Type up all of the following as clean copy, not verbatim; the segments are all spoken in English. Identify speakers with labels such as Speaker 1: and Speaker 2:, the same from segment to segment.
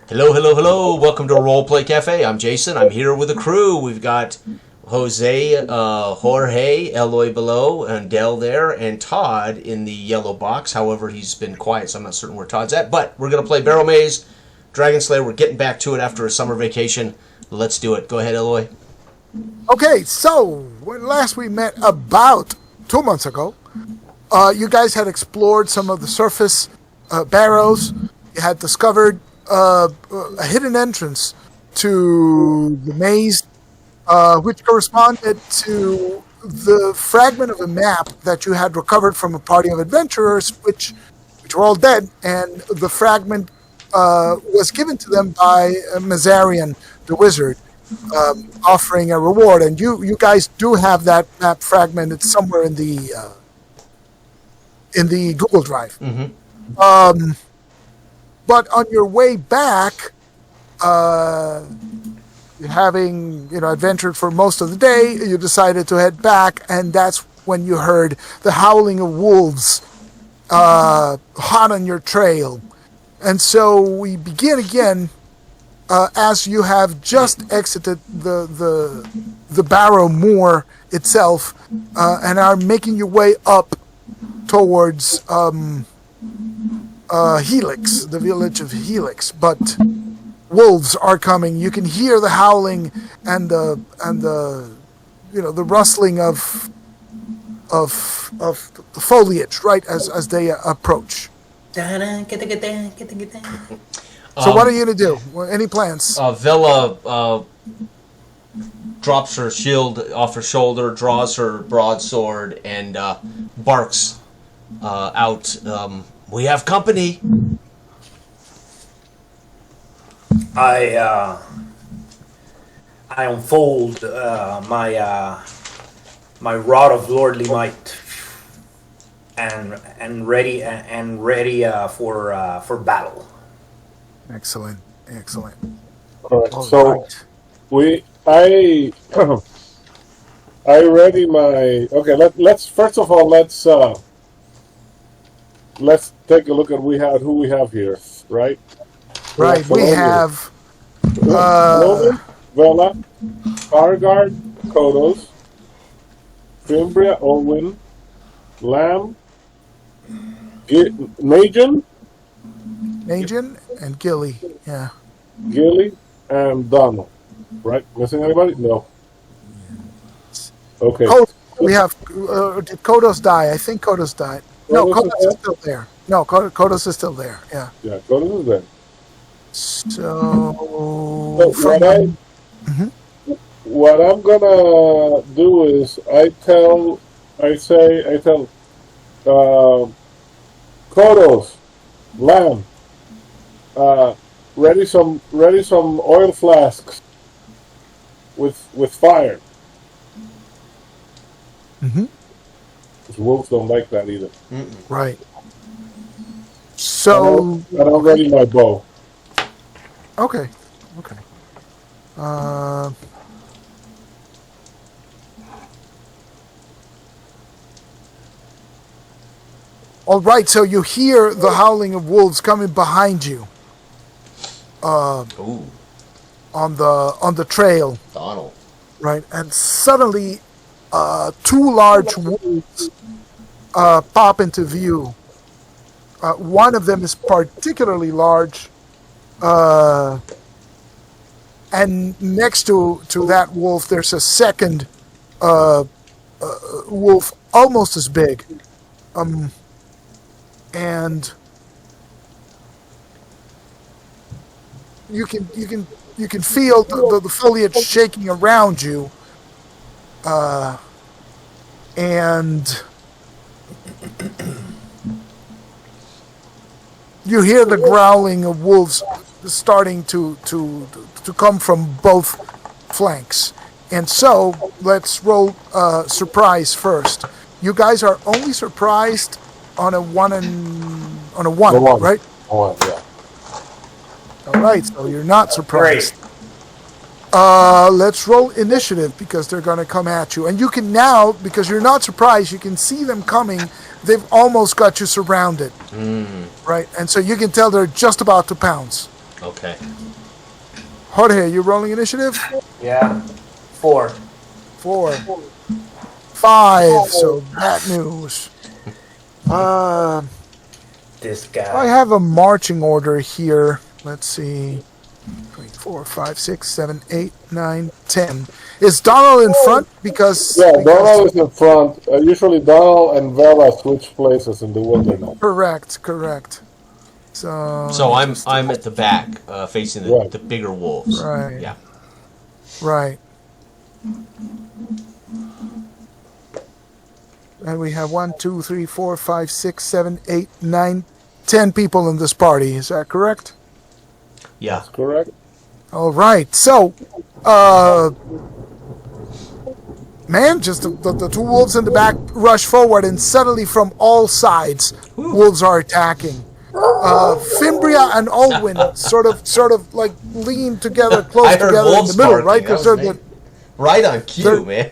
Speaker 1: Hello, hello, hello. Welcome to Roleplay Cafe. I'm Jason. I'm here with the crew. We've got Jose, Jorge, Eloy below, and Dell there, and Todd in the yellow box. However, he's been quiet, so I'm not certain where Todd's at. But we're going to play Barrowmaze, Dragonslayer. We're getting back to it after a summer vacation. Let's do it. Go ahead, Eloy.
Speaker 2: Okay, so when last we met about 2 months ago, you guys had explored some of the surface barrows. You had discovered a hidden entrance to the maze, which corresponded to the fragment of a map that you had recovered from a party of adventurers, which were all dead, and the fragment was given to them by Mazarian, the wizard, offering a reward. And you guys do have that map fragment. It's somewhere in the Google Drive.
Speaker 1: Mm-hmm.
Speaker 2: But on your way back, having adventured for most of the day, you decided to head back, and that's when you heard the howling of wolves hot on your trail. And so we begin again as you have just exited the Barrow Moor itself and are making your way up towards Helix, the village of Helix. But wolves are coming. You can hear the howling and the rustling of the foliage right as they approach. So what are you going to do? Any plans?
Speaker 1: Vela drops her shield off her shoulder, draws her broadsword, and barks out, "We have company."
Speaker 3: I unfold my rod of lordly might and ready for battle.
Speaker 2: Excellent.
Speaker 4: All right,
Speaker 2: All
Speaker 4: so
Speaker 2: right.
Speaker 4: I ready my. Okay, let's first of all let's take a look at who we have here, right?
Speaker 2: Right, we have
Speaker 4: Logan, Vela, Fargard, Kodos, Fimbria, Owen, Lamb, Majin,
Speaker 2: and Gilly. Yeah.
Speaker 4: Gilly, and Donald. Right? Missing anybody? No. Okay.
Speaker 2: We have. Did Kodos die? I think Kodos died. No, Kodos is still there. No, Kodos is still there. Yeah.
Speaker 4: Yeah, Kodos is there.
Speaker 2: So
Speaker 4: what I'm gonna do is I tell Kodos, Lamb, ready some oil flasks with fire. Because wolves don't like that either.
Speaker 2: Right. So
Speaker 4: And I'm ready my bow.
Speaker 2: okay. All right. So you hear the howling of wolves coming behind you.
Speaker 1: Ooh,
Speaker 2: On the trail.
Speaker 1: Donald.
Speaker 2: Right, and suddenly, two large wolves pop into view. One of them is particularly large, and next to that wolf, there's a second wolf almost as big, and you can feel the foliage shaking around you, and you hear the growling of wolves starting to come from both flanks. And so let's roll surprise first. You guys are only surprised on a one, right?
Speaker 4: Oh, yeah.
Speaker 2: All right, so you're not surprised. Let's roll initiative because they're going to come at you. And you can now, because you're not surprised, you can see them coming. They've almost got you surrounded. Right? And so you can tell they're just about to pounce.
Speaker 1: Okay.
Speaker 2: Jorge, are you rolling initiative?
Speaker 3: Yeah. 4.
Speaker 2: 4. 5. So bad news.
Speaker 3: This
Speaker 2: I
Speaker 3: guy.
Speaker 2: have a marching order here. Let's see. 3, 4, 5, 6, 7, 8, 9, 10. Is Donald in front? Because
Speaker 4: Donald is in front. Usually Donald and Vera switch places in the wilderness.
Speaker 2: Correct. So
Speaker 1: I'm at the back, facing the bigger wolves.
Speaker 2: Right.
Speaker 1: Yeah.
Speaker 2: Right. And we have 1, 2, 3, 4, 5, 6, 7, 8, 9, 10 people in this party. Is that correct?
Speaker 1: Yeah.
Speaker 4: That's correct.
Speaker 2: All right. So, man, just the two wolves in the back rush forward, and suddenly from all sides, wolves are attacking. Fimbria and Alwyn sort of like lean together, close together in the middle, right? Because they're
Speaker 1: right on cue, man.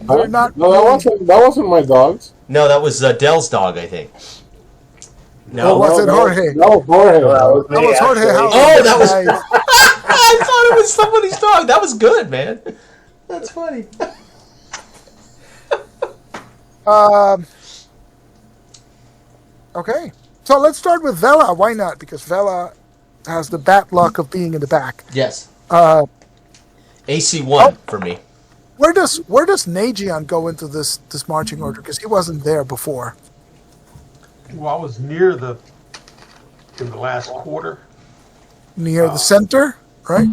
Speaker 2: they're not.
Speaker 4: No, that wasn't my dogs.
Speaker 1: No, that was Dell's dog, I think. No,
Speaker 2: was it Jorge?
Speaker 4: No, Jorge.
Speaker 2: That was Jorge.
Speaker 1: Oh, that was. I thought it was somebody's dog. That was good, man. That's funny.
Speaker 2: Okay, so let's start with Vela. Why not? Because Vela has the bad luck of being in the back.
Speaker 1: Yes. AC1 for me.
Speaker 2: Where does Nagion go into this marching order? Because he wasn't there before.
Speaker 5: Well, I was near in the last quarter.
Speaker 2: Near the center, right?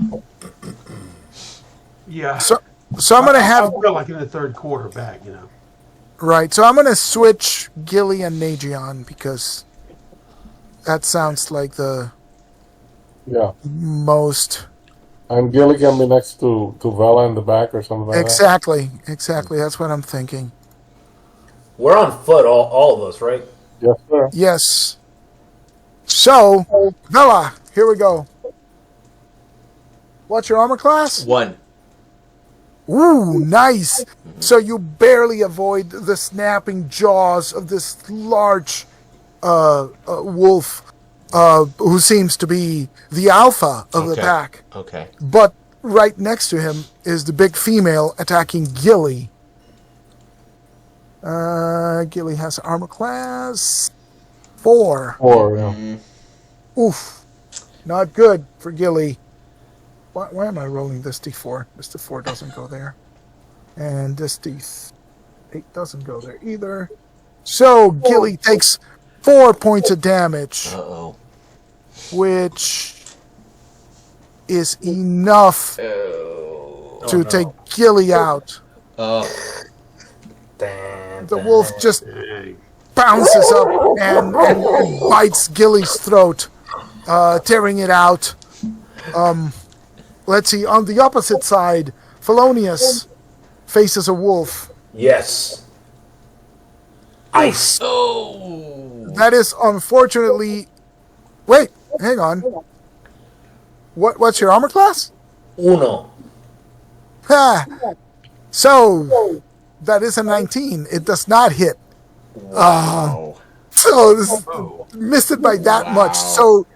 Speaker 5: Yeah.
Speaker 2: So I'm gonna have
Speaker 5: I feel like in the third quarter back,
Speaker 2: right. So I'm gonna switch Gilly and Nagion because that sounds like the most.
Speaker 4: And Gilly can be next to Vela in the back or something like
Speaker 2: Exactly. That's what I'm thinking.
Speaker 3: We're on foot, all of us, right?
Speaker 4: that. Yes, sir.
Speaker 2: Yes. So Vela, here we go. What's your armor class?
Speaker 1: 1.
Speaker 2: Ooh, nice. So you barely avoid the snapping jaws of this large wolf who seems to be the alpha of the pack.
Speaker 1: Okay.
Speaker 2: But right next to him is the big female attacking Gilly. Gilly has armor class 4.
Speaker 4: 4, yeah.
Speaker 2: Oof. Not good for Gilly. Why am I rolling this D4? This D4 doesn't go there. And this D8 doesn't go there either. So Gilly takes 4 points of damage.
Speaker 1: Uh-oh.
Speaker 2: Which is enough to take Gilly out.
Speaker 1: Oh.
Speaker 2: The wolf just bounces up and bites Gilly's throat, tearing it out. Let's see, on the opposite side, Felonius faces a wolf.
Speaker 3: Yes. Ice.
Speaker 1: Oh.
Speaker 2: That is unfortunately... Wait, hang on. What's your armor class?
Speaker 3: 1.
Speaker 2: Ha! So, that is a 19. It does not hit.
Speaker 1: Wow.
Speaker 2: So, missed it by that much. So,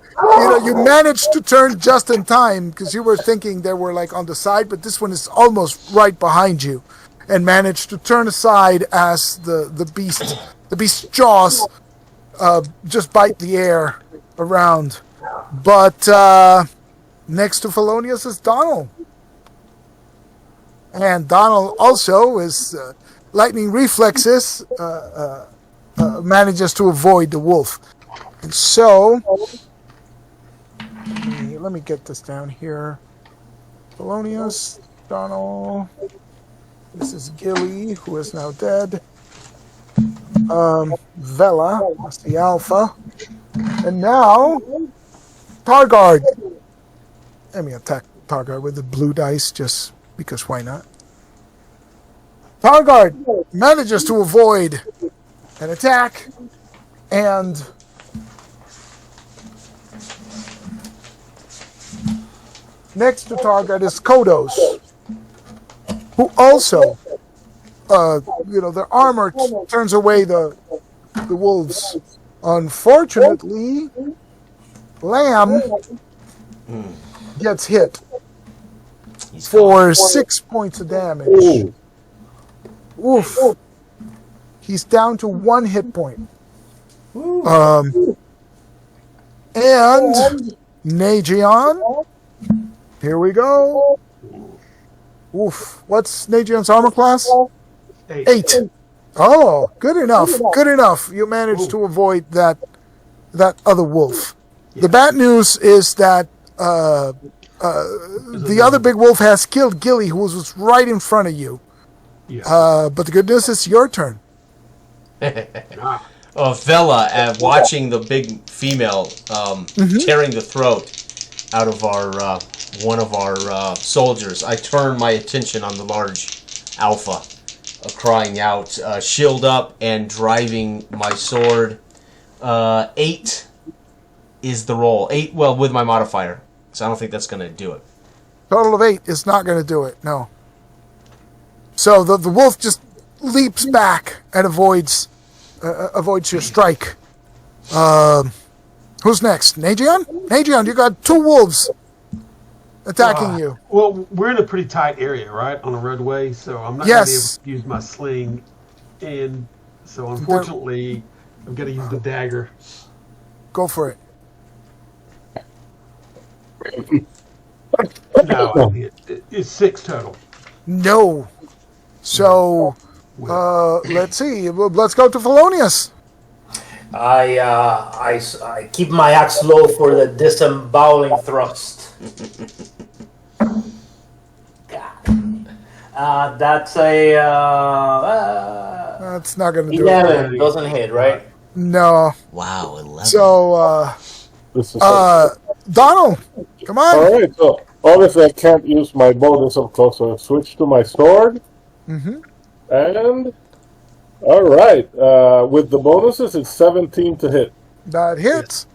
Speaker 2: you managed to turn just in time because you were thinking they were like on the side, but this one is almost right behind you, and managed to turn aside as the beast's jaws just bite the air around. But next to Felonius is Donald, and Donald also is lightning reflexes manages to avoid the wolf, and so. Let me get this down here. Felonius, Donald. This is Gilly, who is now dead. Vela, that's the alpha. And now, Targard. Let me attack Targard with the blue dice, just because why not? Targard manages to avoid an attack, and next to Target is Kodos, who also, their armor turns away the wolves. Unfortunately, Lamb gets hit
Speaker 1: He's
Speaker 2: for 6 points of damage.
Speaker 4: Ooh.
Speaker 2: Oof. He's down to 1 hit point. And Nagion. Here we go. Oof. What's Nagyon's armor class? 8. Oh, good enough. Good enough. You managed to avoid that other wolf. The bad news is that the other big wolf has killed Gilly, who was right in front of you. But the good news is your turn.
Speaker 1: Vela, watching the big female tearing the throat out of our one of our soldiers, I turn my attention on the large alpha, crying out, shield up and driving my sword. 8 is the roll. 8, well, with my modifier. So I don't think that's going to do it.
Speaker 2: Total of 8 is not going to do it, no. So the wolf just leaps back and avoids your strike. Who's next? Nagion? Nagion, you got 2 wolves attacking you.
Speaker 5: Well, we're in a pretty tight area, right, on a roadway, so I'm not going to be able to use my sling. And so, unfortunately, I've got to use the dagger.
Speaker 2: Go for it.
Speaker 5: No, it's 6 total.
Speaker 2: No. So, let's see. Let's go to Felonius.
Speaker 3: I keep my axe low for the disemboweling thrust. That's a
Speaker 2: That's not going to do
Speaker 3: 11.
Speaker 2: it.
Speaker 3: Doesn't hit, right?
Speaker 2: No.
Speaker 1: Wow, 11.
Speaker 2: So,
Speaker 4: This is
Speaker 2: Donald, come on.
Speaker 4: all right. So obviously I can't use my bonus up close, so I switch to my sword.
Speaker 2: Mm-hmm.
Speaker 4: And all right, with the bonuses, it's 17 to hit,
Speaker 2: That hits.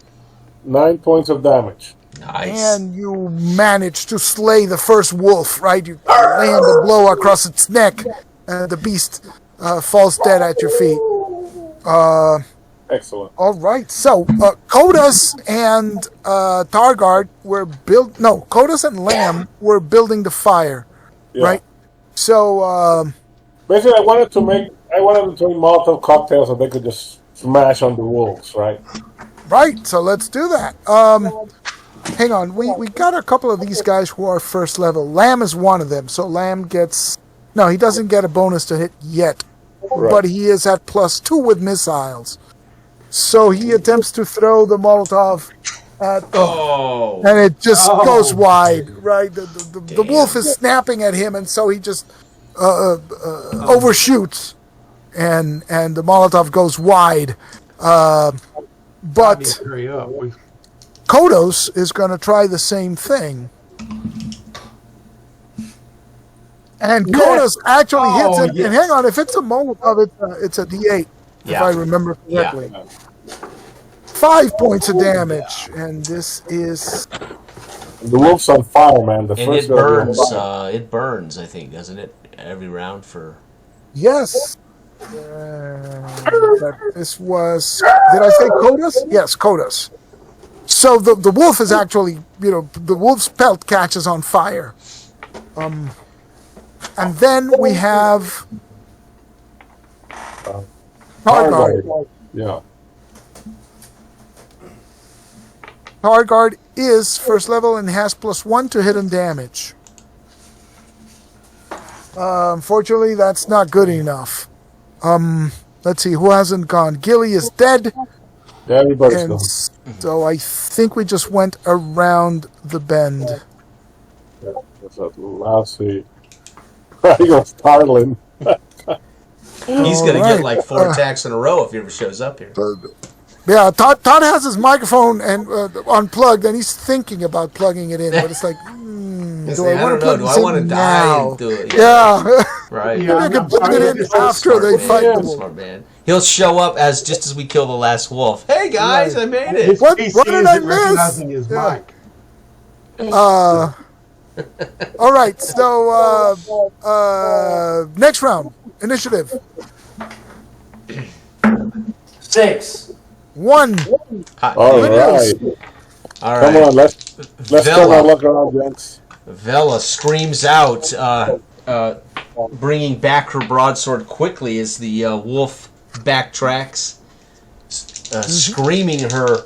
Speaker 4: 9 points of damage.
Speaker 1: Nice.
Speaker 2: And you manage to slay the first wolf, right? You land a blow across its neck, and the beast falls dead at your feet.
Speaker 4: Excellent.
Speaker 2: All right, so Kodas and Targard were Kodas and Lamb were building the fire,
Speaker 4: Yeah.
Speaker 2: right? So
Speaker 4: Basically, I wanted them to make Molotov cocktails so they could just smash on the wolves, right?
Speaker 2: right, so let's do that. Hang on, we got a couple of these guys who are first level. Lamb is one of them, so Lamb he doesn't get a bonus to hit yet,
Speaker 4: Right.
Speaker 2: but he is at +2 with missiles. So he attempts to throw the Molotov at, and it just goes wide, right? The wolf is snapping at him, and so he just overshoots, and the Molotov goes wide. But
Speaker 5: Hurry up.
Speaker 2: Kodos is going to try the same thing. And Kodos actually hits it.
Speaker 5: Yes.
Speaker 2: And hang on, if it's a Molotov, it's a D8, if I remember correctly. 5 points of damage, and this is...
Speaker 4: The wolf's on fire, man. The
Speaker 1: And
Speaker 4: first
Speaker 1: it
Speaker 4: guy was
Speaker 1: burns.
Speaker 4: on fire.
Speaker 1: It burns, I think, doesn't it? Every round for...
Speaker 2: Yes. This was... Did I say Kodos? Yes, Kodos. So the wolf is actually, the wolf's pelt catches on fire. And then we have... Targard.
Speaker 4: Yeah.
Speaker 2: Targard is first level and has +1 to hit and damage. Unfortunately, that's not good enough. Let's see, who hasn't gone? Gilly is dead.
Speaker 4: Yeah, everybody's
Speaker 2: And
Speaker 4: gone.
Speaker 2: so I think we just went around the bend.
Speaker 4: Yeah, what's that? Let's see. He goes Tarlin.
Speaker 1: He's going to
Speaker 2: Alright.
Speaker 1: get like 4 attacks in a row if he ever shows up here.
Speaker 2: Yeah, Todd has his microphone and unplugged, and he's thinking about plugging it in, but it's like,
Speaker 1: It's
Speaker 2: do
Speaker 1: like,
Speaker 2: I want to plug
Speaker 1: do
Speaker 2: this
Speaker 1: I
Speaker 2: in
Speaker 1: want to die
Speaker 2: now?
Speaker 1: and do it?
Speaker 2: Yeah.
Speaker 1: Right.
Speaker 5: Yeah.
Speaker 2: I can plug it in after they fight the wolf.
Speaker 1: Smart man. He'll show up just as we kill the last wolf. Hey guys,
Speaker 2: Right.
Speaker 1: I made it.
Speaker 2: What
Speaker 5: PC
Speaker 2: did I
Speaker 5: isn't
Speaker 2: miss?
Speaker 5: recognizing his
Speaker 2: Yeah.
Speaker 5: mic.
Speaker 2: All right, so next round, initiative.
Speaker 3: 6.
Speaker 2: 1.
Speaker 4: All right.
Speaker 1: All
Speaker 4: Come
Speaker 1: right.
Speaker 4: on, let's turn our luck around, gents.
Speaker 1: Vela screams out, bringing back her broadsword quickly as the wolf backtracks, screaming her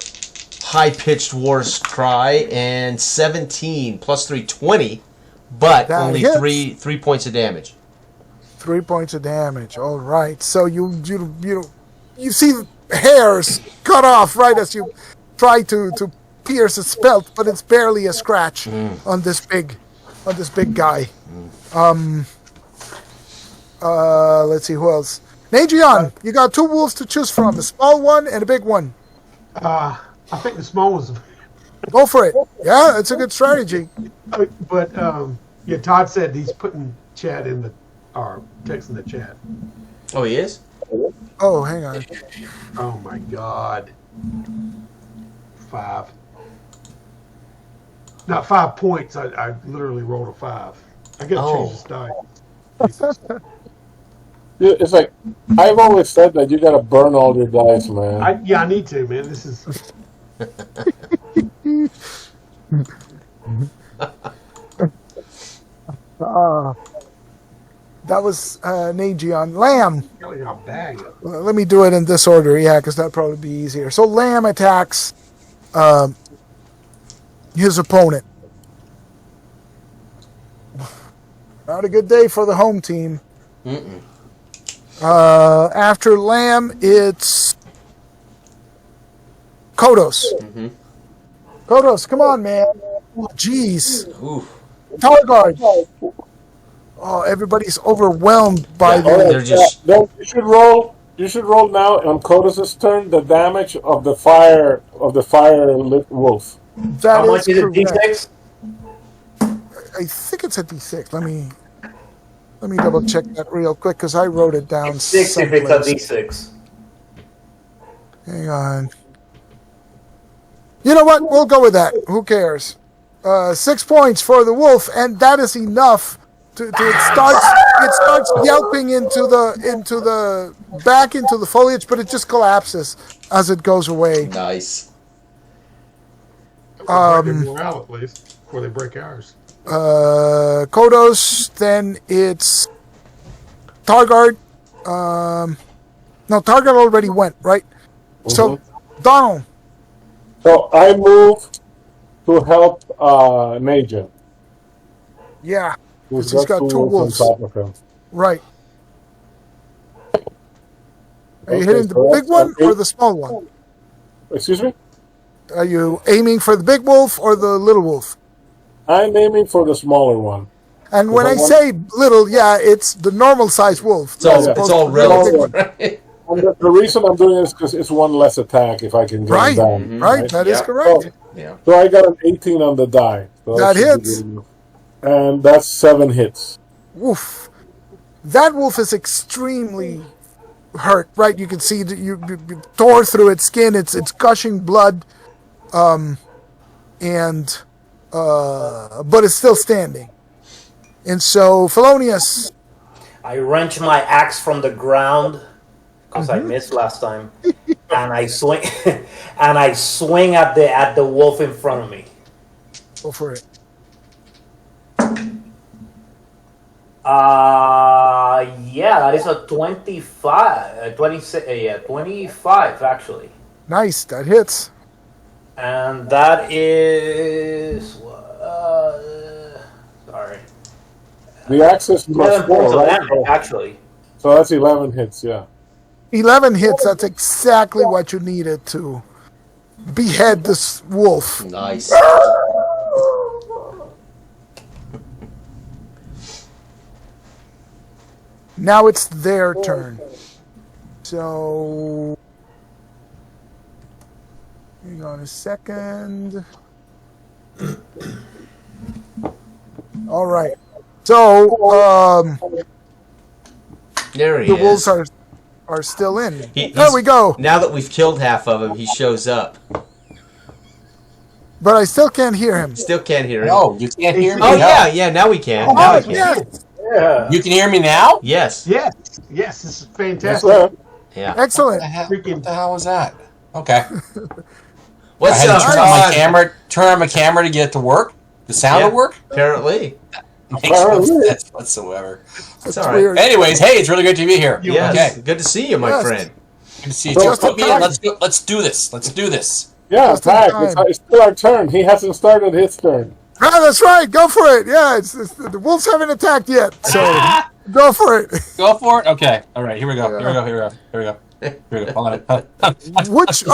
Speaker 1: high-pitched war cry, and 17 plus 3, 20, but
Speaker 2: That
Speaker 1: only
Speaker 2: hits.
Speaker 1: three points of damage.
Speaker 2: 3 points of damage. All right. So you see hairs cut off right as you try to pierce its belt, but it's barely a scratch on this big guy. Let's see who else. Nagion, you got 2 wolves to choose from: a small one and a big one.
Speaker 5: I think the small one's.
Speaker 2: Go for it. Yeah, it's a good strategy.
Speaker 5: But yeah, Todd said he's putting chat in the or text in the chat.
Speaker 1: Oh, he is?
Speaker 2: Oh, hang on.
Speaker 5: Oh my God. 5. Not 5 points. I literally rolled a 5. I gotta change this die.
Speaker 4: It's like I've always said that you gotta burn all your dice, man.
Speaker 5: I need to, man. This is.
Speaker 2: That was Nagion. Lamb.
Speaker 5: Really a bag.
Speaker 2: Let me do it in this order, yeah, because that'd probably be easier. So Lamb attacks his opponent. Not a good day for the home team. After Lamb, it's Kodos. Kodos, come on, man. Jeez. Targard. Oh, everybody's overwhelmed by
Speaker 1: they're just.
Speaker 4: No, you should roll. You should roll now on Codus' turn the damage of the fire lit wolf.
Speaker 2: That
Speaker 3: How much is it?
Speaker 2: correct.
Speaker 3: D6?
Speaker 2: I think it's a D6. Let me double check that real quick because I wrote it down.
Speaker 3: 6 if it's a D6.
Speaker 2: Hang on. You know what? We'll go with that. Who cares? 6 points for the wolf, and that is enough. It starts yelping into the back into the foliage, but it just collapses as it goes away.
Speaker 1: Nice.
Speaker 5: Breaking morale at least before they break ours.
Speaker 2: Kodos, then it's Targard. No, Targard already went, right? So, Donald.
Speaker 4: So I move to help Najin.
Speaker 2: Yeah,
Speaker 4: Who's
Speaker 2: because he's got 2 wolves.
Speaker 4: on top of him.
Speaker 2: Right. Are you
Speaker 4: Okay,
Speaker 2: hitting the
Speaker 4: so
Speaker 2: big one
Speaker 4: that's
Speaker 2: or the small one?
Speaker 4: Excuse me?
Speaker 2: Are you aiming for the big wolf or the little wolf?
Speaker 4: I'm aiming for the smaller one.
Speaker 2: And when I say little, yeah, it's the normal size wolf.
Speaker 1: It's all relative. Right?
Speaker 4: And the reason I'm doing it is because it's 1 less attack if I can get
Speaker 2: Right,
Speaker 4: him down.
Speaker 2: right, that is correct.
Speaker 1: Yeah.
Speaker 4: So I got an 18 on the die. So
Speaker 2: That
Speaker 4: should be
Speaker 2: hits.
Speaker 4: good enough. And that's 7 hits.
Speaker 2: Woof. That wolf is extremely hurt, right? You can see that you tore through its skin. It's gushing blood, but it's still standing. And so, Felonius.
Speaker 3: I wrench my axe from the ground because I missed last time, and I swing at the wolf in front of me.
Speaker 2: Go for it.
Speaker 3: Yeah, that is a 25, 26, 25 actually.
Speaker 2: Nice, that hits.
Speaker 3: And that is, sorry.
Speaker 4: The axe is plus
Speaker 3: 11
Speaker 4: 4,
Speaker 3: points of
Speaker 4: right?
Speaker 3: damage, actually.
Speaker 4: So that's 11 hits, yeah.
Speaker 2: 11 hits, that's exactly what you needed to behead this wolf.
Speaker 1: Nice.
Speaker 2: Now it's their turn. So, hang on a second. All right. So,
Speaker 1: There he
Speaker 2: the
Speaker 1: is.
Speaker 2: wolves are still in. There
Speaker 1: He's-
Speaker 2: we go.
Speaker 1: Now that we've killed half of him, he shows up.
Speaker 2: But I still can't hear him.
Speaker 1: Still can't hear him.
Speaker 6: No, you can't hear me.
Speaker 1: Oh,
Speaker 6: now.
Speaker 1: yeah, now we can.
Speaker 2: Oh,
Speaker 1: Now we can.
Speaker 2: yes.
Speaker 3: Yeah.
Speaker 6: You can hear me now?
Speaker 1: Yes.
Speaker 5: Yes, this is
Speaker 4: Yes,
Speaker 5: fantastic.
Speaker 4: sir.
Speaker 1: Yeah.
Speaker 2: Excellent.
Speaker 6: What the hell was that? Okay.
Speaker 1: What's
Speaker 6: I had
Speaker 1: up,
Speaker 6: to turn on my camera to get it to work. The sound to work.
Speaker 1: Apparently.
Speaker 6: Makes no sense whatsoever.
Speaker 1: It's all right.
Speaker 6: Anyways, hey, it's really good to be here.
Speaker 1: Yes.
Speaker 6: Okay.
Speaker 1: Good to see you, my friend.
Speaker 6: Good to see you too. Put me in. Let's do this. Let's do this.
Speaker 4: Yeah, tag. It's still our turn. He hasn't started his turn.
Speaker 2: Ah, that's right. Go for it. Yeah, it's the wolves haven't attacked yet, so go for it.
Speaker 6: Go for it. Okay. All right. Here we go. Here we go. Hold on.
Speaker 2: Which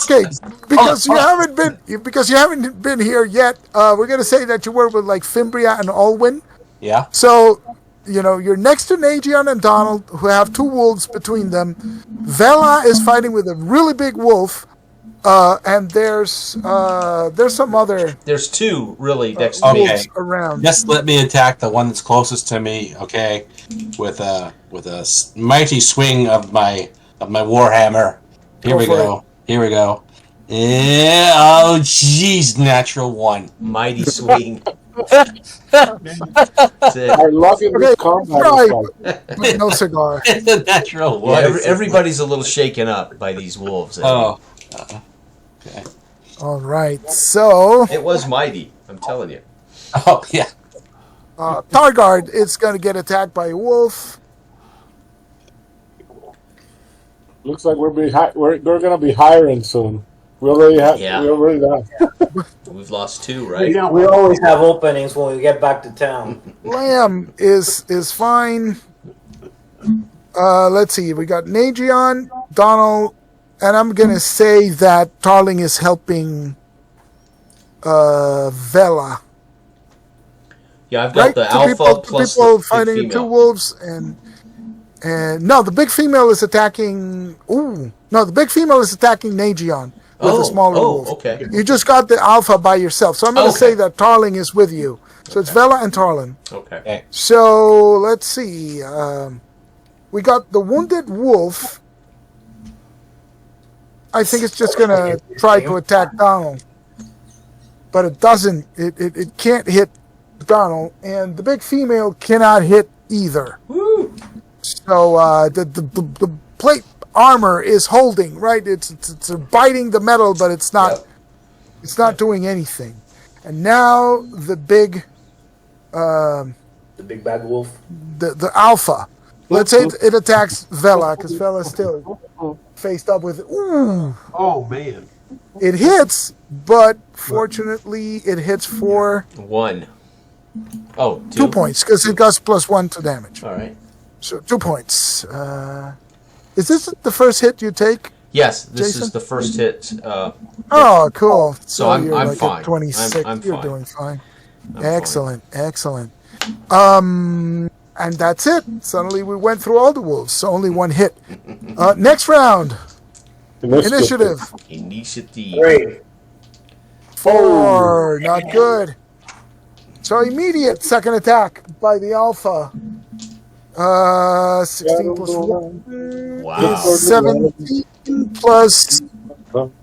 Speaker 2: because you haven't been here yet. We're gonna say that you were with like Fimbria and Olwyn.
Speaker 6: Yeah.
Speaker 2: So you're next to Nagion and Donald, who have two wolves between them. Vela is fighting with a really big wolf. And there's some other.
Speaker 1: There's two really next to me
Speaker 2: around.
Speaker 6: Just let me attack the one that's closest to me, okay? With a mighty swing of my warhammer. Here we go. Yeah. Oh, jeez, natural one.
Speaker 1: Mighty swing.
Speaker 4: That's it. Our luck in this combat
Speaker 2: no cigar.
Speaker 6: It's a natural one.
Speaker 1: Yeah, everybody's a little shaken up by these wolves.
Speaker 6: Oh. Okay.
Speaker 2: All right, so
Speaker 1: it was mighty. I'm telling you.
Speaker 6: Oh yeah.
Speaker 2: Targard is going to get attacked by a wolf.
Speaker 4: Looks like we're going to be hiring soon. We already have.
Speaker 1: Yeah.
Speaker 4: We already have.
Speaker 1: We've lost two, right?
Speaker 3: We always have openings when we get back to town.
Speaker 2: Lamb is fine. Let's see. We got Nagion, Donald. And I'm going to say that Tarling is helping Vela.
Speaker 1: Yeah, I've got the alpha plus
Speaker 2: people
Speaker 1: the
Speaker 2: fighting
Speaker 1: big
Speaker 2: two wolves, and no, the big female is attacking. The big female is attacking Nagion with the smaller wolf.
Speaker 1: Okay.
Speaker 2: You just got the alpha by yourself, so I'm going to say that Tarling is with you. So it's Vela and Tarling.
Speaker 1: Okay.
Speaker 2: So let's see. We got the wounded wolf. I think it's just going to try to attack Donald. But it doesn't. It can't hit Donald. And the big female cannot hit either.
Speaker 1: Woo.
Speaker 2: So the plate armor is holding, right? It's biting the metal, but it's not it's not doing anything. And now the big
Speaker 3: bad wolf.
Speaker 2: The alpha. Let's say it attacks Vela, because Vela's still faced up with it.
Speaker 5: Oh, man.
Speaker 2: It hits, but fortunately it hits for...
Speaker 1: 1. Oh, 2?
Speaker 2: 2 points, because it goes +1 to damage.
Speaker 1: All right.
Speaker 2: So 2 points. Is this the first hit you take?
Speaker 1: Yes, this
Speaker 2: Jason?
Speaker 1: is the first hit.
Speaker 2: Oh, cool.
Speaker 1: So I'm
Speaker 2: you're like
Speaker 1: fine.
Speaker 2: At 26.
Speaker 1: I'm
Speaker 2: You're
Speaker 1: fine.
Speaker 2: doing fine.
Speaker 1: I'm
Speaker 2: Excellent. And that's it. Suddenly we went through all the wolves, so only one hit. Next round. Initiative.
Speaker 3: 3.
Speaker 2: 4. Not good. So immediate second attack by the alpha. 16 plus 1.
Speaker 1: Wow.
Speaker 2: 17 plus...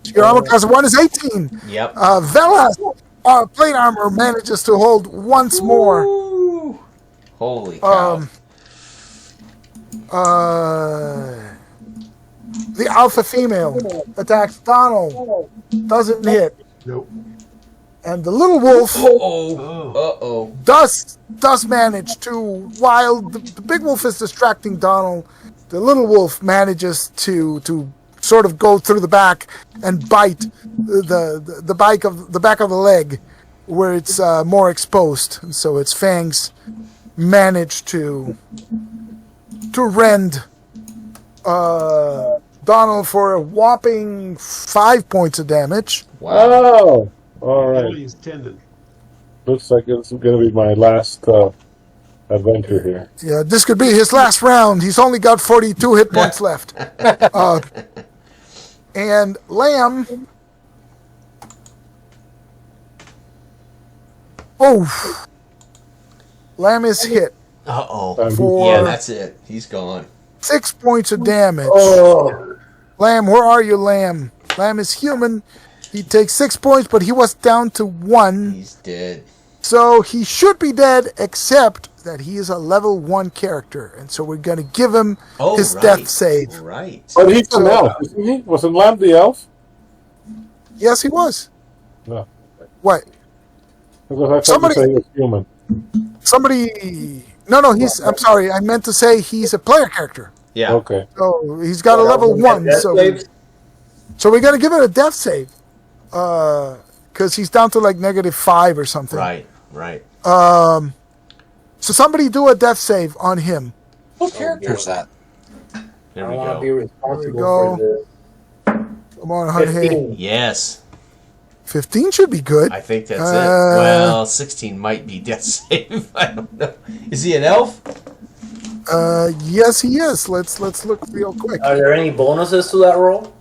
Speaker 2: Your armor class of 1 is 18.
Speaker 1: Yep.
Speaker 2: Vela's plate armor manages to hold once more.
Speaker 1: Ooh. Holy cow.
Speaker 2: The alpha female attacks Donald. Doesn't hit.
Speaker 5: Nope.
Speaker 2: And the little wolf does manage to, while the big wolf is distracting Donald, the little wolf manages to sort of go through the back and bite the back of the leg where it's more exposed. And so its fangs manage to rend Donald for a whopping 5 points of damage.
Speaker 4: Wow. All right.
Speaker 5: Achilles tendon.
Speaker 4: Looks like it's going to be my last adventure here.
Speaker 2: Yeah, this could be his last round. He's only got 42 hit points left. And Lamb... Oh! Lamb is hit. For
Speaker 1: Yeah, that's it. He's gone.
Speaker 2: 6 points of damage.
Speaker 3: Oh.
Speaker 2: Lamb, where are you, Lamb? Lamb is human. He takes 6 points, but he was down to 1.
Speaker 1: He's dead.
Speaker 2: So he should be dead, except that he is a level 1 character. And so we're going to give him his death save.
Speaker 1: Right.
Speaker 4: But he's an elf, isn't he? Wasn't Lamb the elf?
Speaker 2: Yes, he was.
Speaker 4: No.
Speaker 2: What?
Speaker 4: Because I thought
Speaker 2: Somebody-
Speaker 4: you said he was human.
Speaker 2: Somebody. No, I'm sorry. I meant to say he's a player character.
Speaker 1: Yeah.
Speaker 4: Okay.
Speaker 2: So he's got a level 1. So we got to give it a death save. Because he's down to like -5 or something.
Speaker 1: Right.
Speaker 2: So somebody do a death save on him.
Speaker 6: What character is that?
Speaker 1: There
Speaker 3: I
Speaker 1: we
Speaker 3: want to
Speaker 1: go.
Speaker 3: be responsible
Speaker 2: go.
Speaker 3: for this.
Speaker 2: Come on, Jorge.
Speaker 3: 15.
Speaker 1: Yes.
Speaker 2: 15 should be good.
Speaker 1: I think that's it. Well, 16 might be death save. I don't know. Is he an elf?
Speaker 2: Yes, he is. Let's look real quick.
Speaker 3: Are there any bonuses to that roll?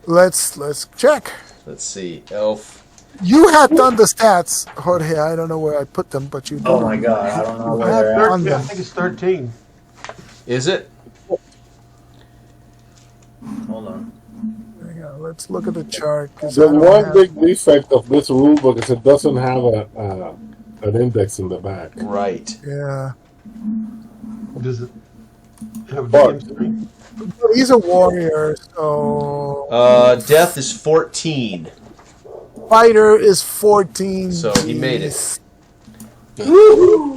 Speaker 2: Let's check.
Speaker 1: Let's see. Elf.
Speaker 2: You had done the stats, Jorge. I don't know where I put them, but you.
Speaker 3: Oh my god, I don't know
Speaker 2: I
Speaker 3: where
Speaker 2: have
Speaker 3: they're at.
Speaker 2: on
Speaker 5: I
Speaker 2: them.
Speaker 5: think it's 13.
Speaker 1: Is it?
Speaker 3: Hold on.
Speaker 2: Hang on, let's look at the chart. 'Cause
Speaker 4: The
Speaker 2: I don't
Speaker 4: one
Speaker 2: have-
Speaker 4: big defect of this rule book is it doesn't have an index in the back.
Speaker 1: Right.
Speaker 2: Yeah.
Speaker 5: Does it have a
Speaker 4: But-
Speaker 5: DM screen?
Speaker 2: He's a warrior, so
Speaker 1: Death is 14.
Speaker 2: fighter is 14.
Speaker 1: So he made it.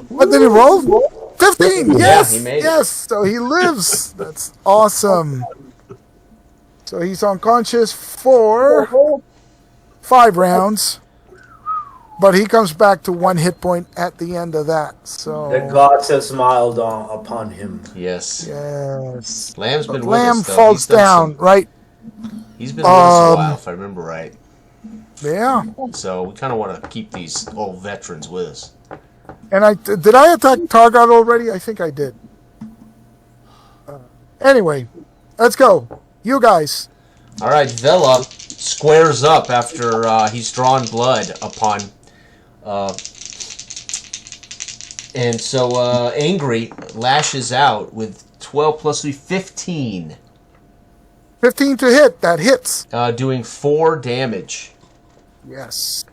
Speaker 2: What did he roll? 15.
Speaker 1: Yeah,
Speaker 2: Yes.
Speaker 1: he made it.
Speaker 2: Yes. So he lives. That's awesome. So he's unconscious for 5 rounds, but he comes back to 1 hit point at the end of that. So
Speaker 3: The gods have smiled upon him.
Speaker 1: Yes.
Speaker 2: yes.
Speaker 1: Lamb's been with
Speaker 2: Lamb
Speaker 1: us, though.
Speaker 2: falls
Speaker 1: He's done
Speaker 2: down,
Speaker 1: some-
Speaker 2: right?
Speaker 1: He's been with us a while, if I remember right.
Speaker 2: Yeah.
Speaker 1: So we kind of want to keep these old veterans with us.
Speaker 2: And did I attack Targot already? I think I did. Anyway, let's go. You guys.
Speaker 1: All right, Vela squares up after he's drawn blood upon... and so Angry lashes out with 12 plus 3, 15.
Speaker 2: 15 to hit. That hits.
Speaker 1: Doing 4 damage.
Speaker 2: Yes.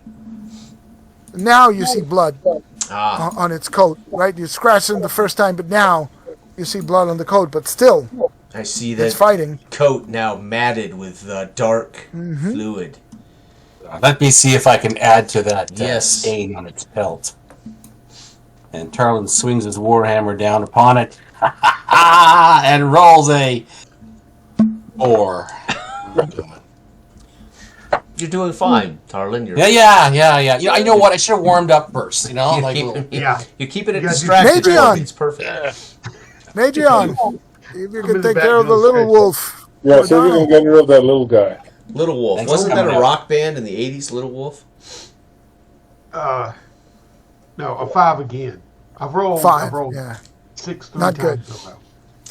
Speaker 2: Now you see blood
Speaker 1: Ah,
Speaker 2: on its coat, right? You scratched it the first time, but now you see blood on the coat. But still,
Speaker 1: I see
Speaker 2: it's
Speaker 1: that
Speaker 2: fighting.
Speaker 1: coat now matted with dark fluid.
Speaker 6: Let me see if I can add to that
Speaker 1: Yes.
Speaker 6: stain on its pelt. And Tarlin swings his warhammer down upon it and rolls a 4.
Speaker 1: You're doing fine, Tarlin. You're
Speaker 6: Yeah. You know, I know what? I should have warmed up first. You know, like
Speaker 5: Yeah.
Speaker 1: You're keeping it
Speaker 5: You gotta do-
Speaker 1: distracted.
Speaker 2: Madrion!
Speaker 1: Jorge. It's perfect.
Speaker 2: Magion, if you
Speaker 5: I'm
Speaker 2: can
Speaker 5: in the
Speaker 2: take
Speaker 5: back
Speaker 2: care of the
Speaker 5: doing
Speaker 2: little
Speaker 5: sketch.
Speaker 2: wolf.
Speaker 4: Yeah,
Speaker 2: We're
Speaker 4: so we
Speaker 2: done.
Speaker 4: can get rid of that little guy.
Speaker 1: Little Wolf.
Speaker 6: Thanks
Speaker 1: Wasn't
Speaker 6: for
Speaker 1: that a
Speaker 6: coming out.
Speaker 1: rock band in the 80s, Little Wolf?
Speaker 5: No, a 5 again. I've rolled
Speaker 2: 5.
Speaker 5: 6
Speaker 2: Yeah.
Speaker 5: 3
Speaker 2: Not
Speaker 5: times
Speaker 2: good.
Speaker 5: so far.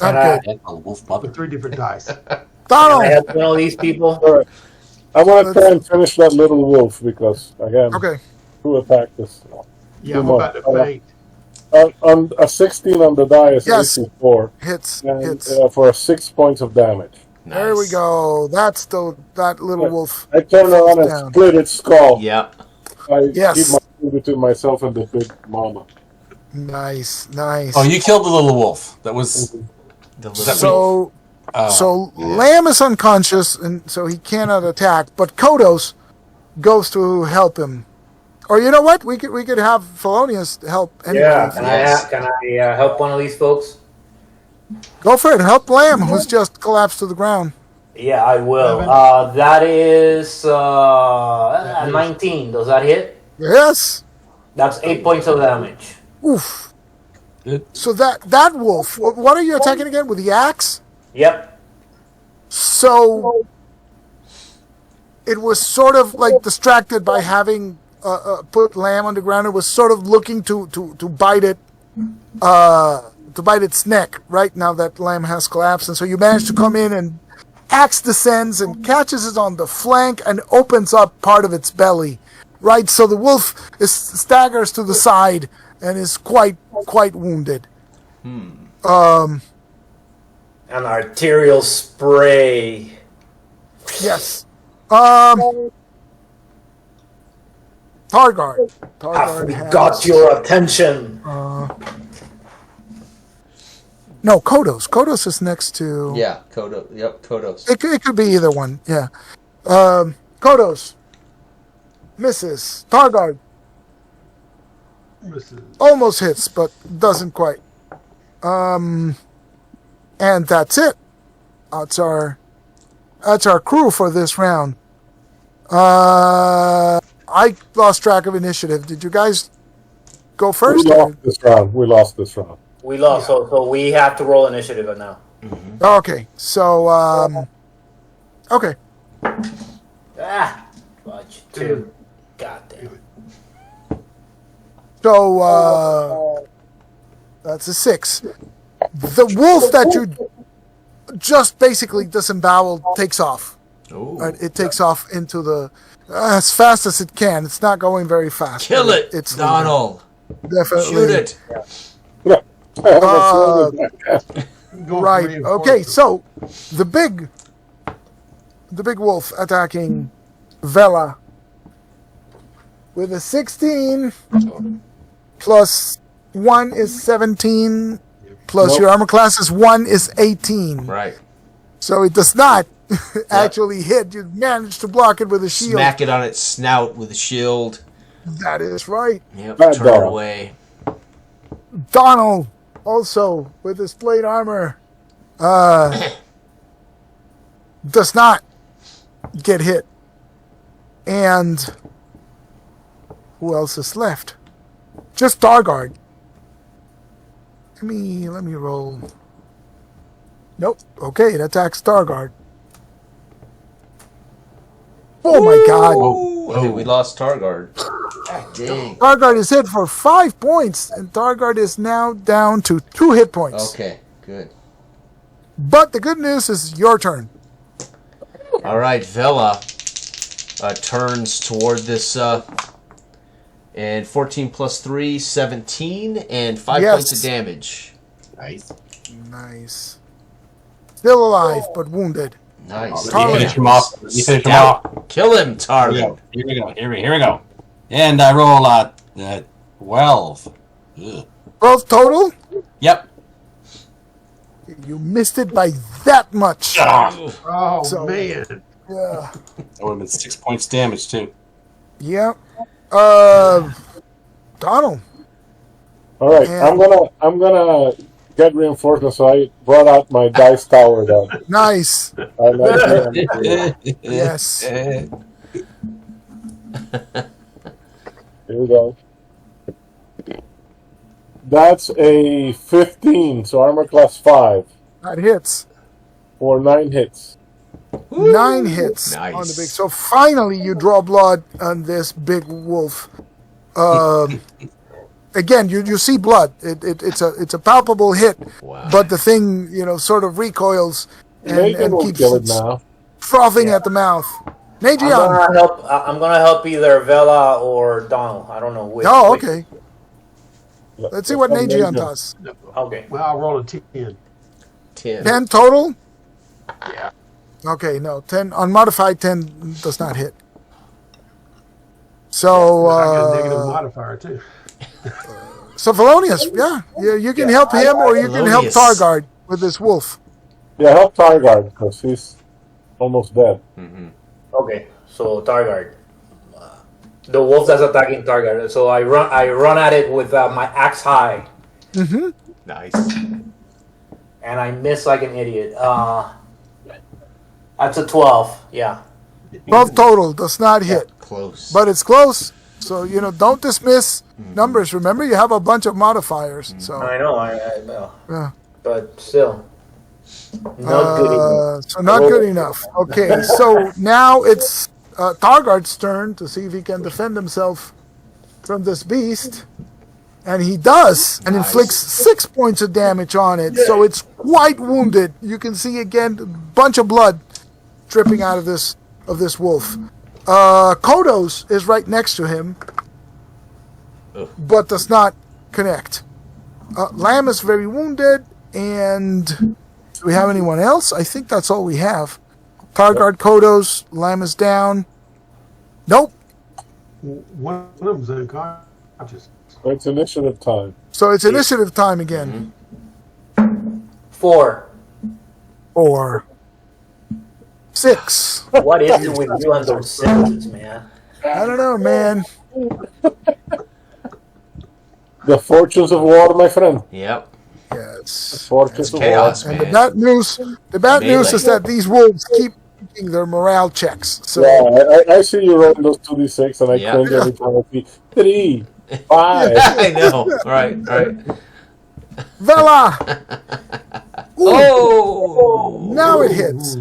Speaker 2: Not
Speaker 3: Alright.
Speaker 2: good.
Speaker 6: a wolf mother.
Speaker 5: With 3 different dice.
Speaker 3: Can I
Speaker 2: Donald.
Speaker 3: help one of these people?
Speaker 4: All right. I want to try and finish that little wolf because, again,
Speaker 2: Okay.
Speaker 4: who attacked this?
Speaker 5: Yeah, I'm about to faint.
Speaker 4: On a 16 on the die is
Speaker 2: Yes.
Speaker 4: 84.
Speaker 2: Hits.
Speaker 4: And,
Speaker 2: Hits.
Speaker 4: for 6 points of damage.
Speaker 2: There we
Speaker 1: Nice.
Speaker 2: go. That's that little wolf.
Speaker 4: I turn around and
Speaker 2: Down.
Speaker 4: split its skull.
Speaker 1: Yeah.
Speaker 4: I
Speaker 2: Yes.
Speaker 4: keep my food between myself and the big mama.
Speaker 2: Nice. Nice.
Speaker 6: Oh, you killed the little wolf. That was.
Speaker 1: The little
Speaker 2: So,
Speaker 6: Yeah.
Speaker 2: Lamb is unconscious, and so he cannot attack. But Kodos goes to help him. Or you know what? We could have Felonius help. Anyway.
Speaker 3: Yeah,
Speaker 1: Yes.
Speaker 3: can I help one of these folks?
Speaker 2: Go for it. Help Lamb, who's just collapsed to the ground.
Speaker 3: Yeah, I will.
Speaker 5: Seven.
Speaker 3: That is 19. Does that hit?
Speaker 2: Yes.
Speaker 3: That's 8 points of damage.
Speaker 2: Oof.
Speaker 6: Good.
Speaker 2: So that wolf. What are you attacking again with the axe?
Speaker 3: Yep.
Speaker 2: So it was sort of like distracted by having put Lamb on the ground. It was sort of looking to bite it, to bite its neck. Right now that Lamb has collapsed, and so you manage to come in and axe descends and catches it on the flank and opens up part of its belly. Right, so the wolf staggers to the side and is quite wounded.
Speaker 3: An arterial spray.
Speaker 2: Yes. Targard.
Speaker 3: Have we got your attention?
Speaker 2: No, Kodos. Kodos is next to...
Speaker 1: Yeah, Kodos. Yep, Kodos.
Speaker 2: It could be either one, yeah. Kodos. Misses. Targard
Speaker 5: Misses.
Speaker 2: almost hits, but doesn't quite. And that's it. That's our crew for this round. I lost track of initiative. Did you guys go first?
Speaker 4: We lost this round.
Speaker 3: We lost, so we have to roll initiative now.
Speaker 1: Mm-hmm.
Speaker 2: Okay, so okay.
Speaker 3: Fudge. 2. God damn.
Speaker 2: So that's a 6. The wolf that you just basically disemboweled takes off.
Speaker 1: Ooh.
Speaker 2: Right? It takes off into the as fast as it can. It's not going very fast.
Speaker 1: Kill it,
Speaker 2: It's
Speaker 1: Donald.
Speaker 2: definitely
Speaker 1: Shoot it.
Speaker 2: Right. Okay. So the big wolf attacking Vela with a 16 plus 1 is 17 plus your armor class is 1 is 18.
Speaker 1: Right.
Speaker 2: So it does not actually hit. You manage to block it with a shield.
Speaker 1: Smack it on its snout with a shield.
Speaker 2: That is right.
Speaker 1: Yep.
Speaker 4: Bad
Speaker 1: Turn
Speaker 4: dog.
Speaker 1: it away.
Speaker 2: Donald also with his plate armor does not get hit. And who else is left? Just Dargard. Let me roll. Nope. Okay, it attacks Dargard. Oh my god.
Speaker 1: Whoa. Hey, we lost Targard. God dang.
Speaker 2: Dargard is hit for 5 points, and Dargard is now down to 2 hit points.
Speaker 1: Okay, good.
Speaker 2: But the good news is your turn.
Speaker 1: All right, Vela turns toward this, and 14 plus 3, 17, and 5
Speaker 2: Yes.
Speaker 1: points of damage.
Speaker 6: Nice.
Speaker 2: Nice. Still alive, but wounded.
Speaker 1: Nice.
Speaker 6: You finish him off. You finish him off.
Speaker 1: Kill him,
Speaker 6: Here we
Speaker 1: Tarlin.
Speaker 6: go. Here we go. And I roll 12. Ugh.
Speaker 2: 12 total?
Speaker 6: Yep.
Speaker 2: You missed it by that much.
Speaker 5: Oh,
Speaker 2: So-
Speaker 5: man.
Speaker 2: Yeah.
Speaker 6: That would have been 6 points damage too.
Speaker 2: Yeah. Donald.
Speaker 4: All right,
Speaker 2: And-
Speaker 4: I'm gonna get reinforcements. So I brought out my dice tower. Then
Speaker 2: Nice. Yes.
Speaker 4: Here we go. That's a 15, so armor class 5
Speaker 2: That hits.
Speaker 4: for 9 hits.
Speaker 2: 9 hits
Speaker 1: Nice.
Speaker 2: on the big. So finally, you draw blood on this big wolf. Again, you see blood. It's a palpable hit,
Speaker 1: Wow.
Speaker 2: but the thing sort of recoils
Speaker 4: Nathan
Speaker 2: and
Speaker 4: will
Speaker 2: keeps
Speaker 4: kill it now.
Speaker 2: frothing at the mouth. Nagion.
Speaker 3: I'm gonna help either Vela or Donald. I don't know which.
Speaker 2: Oh,
Speaker 3: which-
Speaker 2: okay. Let's see what Nagion does.
Speaker 3: Okay.
Speaker 5: Well, I'll roll a 10.
Speaker 1: 10.
Speaker 2: 10 total.
Speaker 5: Yeah.
Speaker 2: Okay, no, 10 unmodified. 10 does not hit. So,
Speaker 5: I got a negative modifier, too.
Speaker 2: so Felonius, yeah, you can help him, or you can help
Speaker 1: Felonius.
Speaker 2: Targard with this wolf.
Speaker 4: Yeah, help Targard because he's almost dead.
Speaker 3: Okay. So Targard, the wolf that's attacking Targard. So I run at it with my axe high,
Speaker 1: Nice.
Speaker 3: and I miss like an idiot. That's a 12. Yeah.
Speaker 2: 12 total does not hit,
Speaker 1: Close.
Speaker 2: but it's close. So don't dismiss numbers. Remember, you have a bunch of modifiers. So,
Speaker 3: I know. I know.
Speaker 2: yeah.
Speaker 3: But still, not good enough.
Speaker 2: So not good enough. Okay, so now it's Targard's turn to see if he can defend himself from this beast. And he does, and inflicts 6 points of damage on it. So it's quite wounded. You can see again a bunch of blood dripping out of this wolf. Kodos is right next to him, but does not connect. Lamb is very wounded, and do we have anyone else? I think that's all we have. Targard, Kodos, Lamb is down. Nope.
Speaker 5: One of them's unconscious.
Speaker 4: It's initiative time.
Speaker 2: So it's initiative time again.
Speaker 3: 4.
Speaker 2: Or 6.
Speaker 3: What is it with you and those sentences, man?
Speaker 2: I don't know, man.
Speaker 4: The fortunes of war, my friend.
Speaker 1: Yep.
Speaker 2: Yes.
Speaker 4: Fortunes of
Speaker 1: Chaos,
Speaker 4: war.
Speaker 2: And
Speaker 1: man.
Speaker 2: the bad news
Speaker 1: Melee.
Speaker 2: is that these wolves keep making their morale checks. So
Speaker 4: Yeah, I see you rolling those 2d6, and I
Speaker 1: Yeah.
Speaker 4: cringe every time I see 3, 5.
Speaker 1: I know. Right.
Speaker 2: Vela,
Speaker 1: Oh!
Speaker 2: now it hits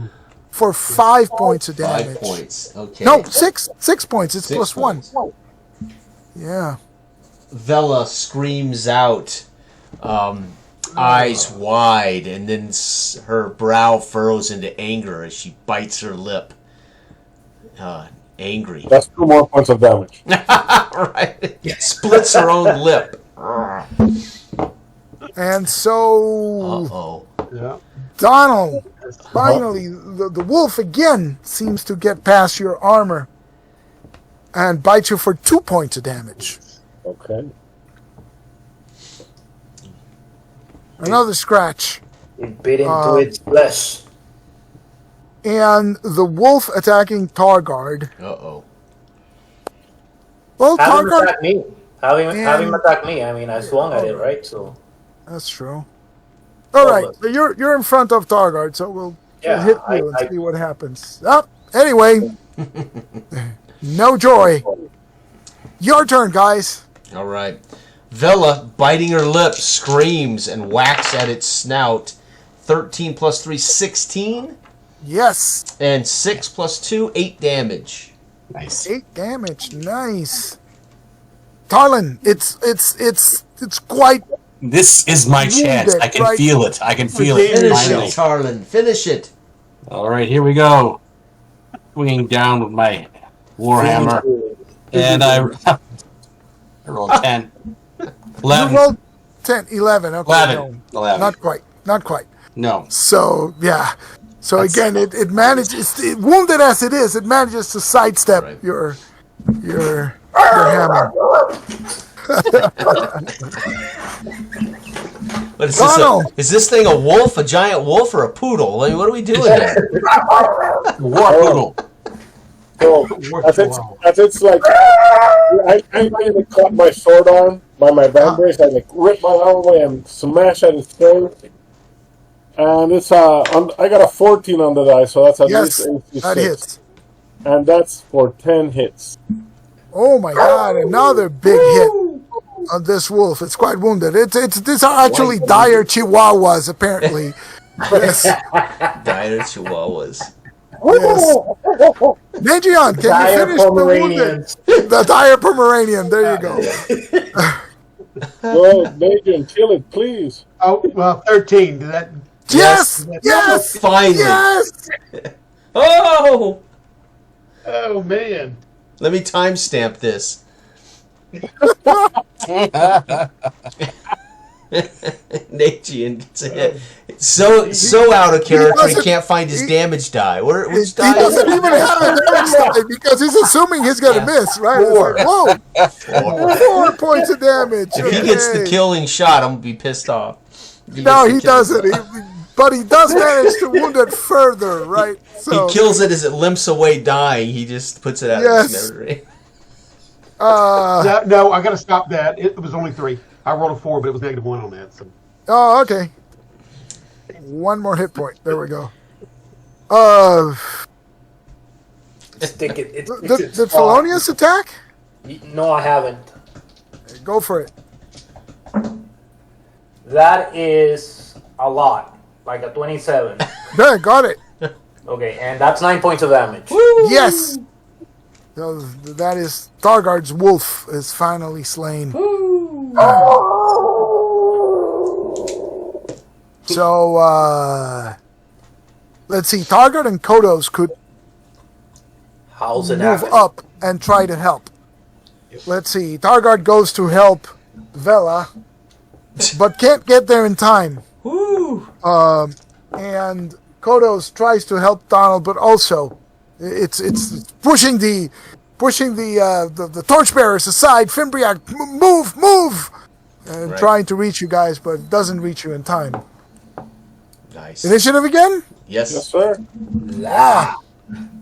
Speaker 2: for 5 points of damage.
Speaker 1: 5 points. Okay.
Speaker 2: No, 6 points. It's
Speaker 1: 6
Speaker 2: plus
Speaker 1: points.
Speaker 2: 1. Yeah.
Speaker 1: Vela screams out, eyes wide, and then her brow furrows into anger as she bites her lip. Angry.
Speaker 4: That's 2 more points of damage.
Speaker 1: Right. Splits her own lip.
Speaker 2: And so
Speaker 1: Uh-oh.
Speaker 5: Yeah.
Speaker 2: Donald, finally, the wolf again seems to get past your armor and bites you for 2 points of damage.
Speaker 4: Okay.
Speaker 2: Another scratch.
Speaker 3: It bit into its flesh.
Speaker 2: And the wolf attacking Targard.
Speaker 1: Uh-oh.
Speaker 2: Well,
Speaker 3: Have him
Speaker 2: Targard...
Speaker 3: attack me. Have him
Speaker 2: And-
Speaker 3: attack me. I mean, I swung at it, right? So
Speaker 2: That's true. All right, so you're in front of Targard, so we'll
Speaker 3: Yeah,
Speaker 2: hit you and
Speaker 3: I-
Speaker 2: see what happens. Anyway, no joy. Your turn, guys.
Speaker 1: All right. Vela, biting her lip, screams and whacks at its snout. 13 plus 3, 16.
Speaker 2: Yes,
Speaker 1: And 6 plus 2, 8 damage.
Speaker 6: Nice.
Speaker 2: 8 damage. Nice. Tarlin, it's quite.
Speaker 6: This is my chance. I can
Speaker 2: right.
Speaker 6: feel it. I can feel it.
Speaker 1: Finish
Speaker 6: Finally.
Speaker 1: it, Tarlin. Finish it.
Speaker 6: All right, here we go. Swinging down with my warhammer, and I rolled 10, 11,
Speaker 2: You rolled 10, 11. Okay,
Speaker 6: 11,
Speaker 2: no,
Speaker 6: 11.
Speaker 2: not quite.
Speaker 6: No.
Speaker 2: So yeah. So again, it manages. Wounded as it is, it manages to sidestep
Speaker 1: Right.
Speaker 2: your hammer.
Speaker 1: What is
Speaker 2: Donald!
Speaker 1: this? Is this thing a wolf, a giant wolf, or a poodle? I mean, what are we doing here?
Speaker 6: War poodle.
Speaker 4: So, as it's like, I really caught my sword arm by my vambrace. I like rip my arm away and smash at its throat. And it's I got a 14 on the die, so that's at
Speaker 2: Yes,
Speaker 4: least 86.
Speaker 2: that hits.
Speaker 4: And that's for 10 hits.
Speaker 2: Oh my God! Another big hit on this wolf. It's quite wounded. These are actually dire chihuahuas, apparently. Yes.
Speaker 1: Dire chihuahuas.
Speaker 2: Yes. Nagion, can
Speaker 3: Dire
Speaker 2: you finish the wounded?
Speaker 3: Pomeranians.
Speaker 2: The dire Pomeranian. There you go.
Speaker 4: Go, Adrian, kill it, please.
Speaker 5: Oh, well, 13. Did that?
Speaker 2: Yes. Yes.
Speaker 1: Finally.
Speaker 2: Yes.
Speaker 1: Oh!
Speaker 5: Oh, man.
Speaker 1: Let me timestamp this. Nagian gets a hit. So out of character, he can't find his damage die. Which
Speaker 2: He
Speaker 1: die?
Speaker 2: doesn't even have a damage die because he's assuming he's going to miss, right? It's
Speaker 1: Four.
Speaker 2: like, whoa, 4 points of damage.
Speaker 1: If he gets the
Speaker 2: Okay.
Speaker 1: killing shot, I'm gonna be pissed off. If
Speaker 2: No,
Speaker 1: gets the
Speaker 2: he
Speaker 1: killing
Speaker 2: doesn't.
Speaker 1: shot.
Speaker 2: But he does manage to wound it further, right? So,
Speaker 1: He kills it as it limps away dying. He just puts it out of his
Speaker 2: Yes.
Speaker 1: memory.
Speaker 5: No, I got to stop that. It was only 3. I rolled a 4, but it was -1 on that. So.
Speaker 2: Oh, okay. 1 more hit point. There we go.
Speaker 3: Stick it.
Speaker 2: Did Felonious attack?
Speaker 3: No, I haven't.
Speaker 2: Go for it.
Speaker 3: That is a lot. Like a 27.
Speaker 2: There, got it.
Speaker 3: Okay, and that's 9 points of damage.
Speaker 2: Yes. So that is Targard's wolf is finally slain. So let's see. Targard and Kodos could
Speaker 3: How's it
Speaker 2: move
Speaker 3: happen?
Speaker 2: up and try to help. Let's see. Targard goes to help Vela, but can't get there in time.
Speaker 1: Woo!
Speaker 2: And Kodos tries to help Donald, but also it's pushing the torchbearers aside. Fimbriac, move, and
Speaker 1: Right.
Speaker 2: trying to reach you guys, but doesn't reach you in time.
Speaker 1: Nice.
Speaker 2: Initiative again?
Speaker 4: Yes,
Speaker 1: Yes.
Speaker 4: sir.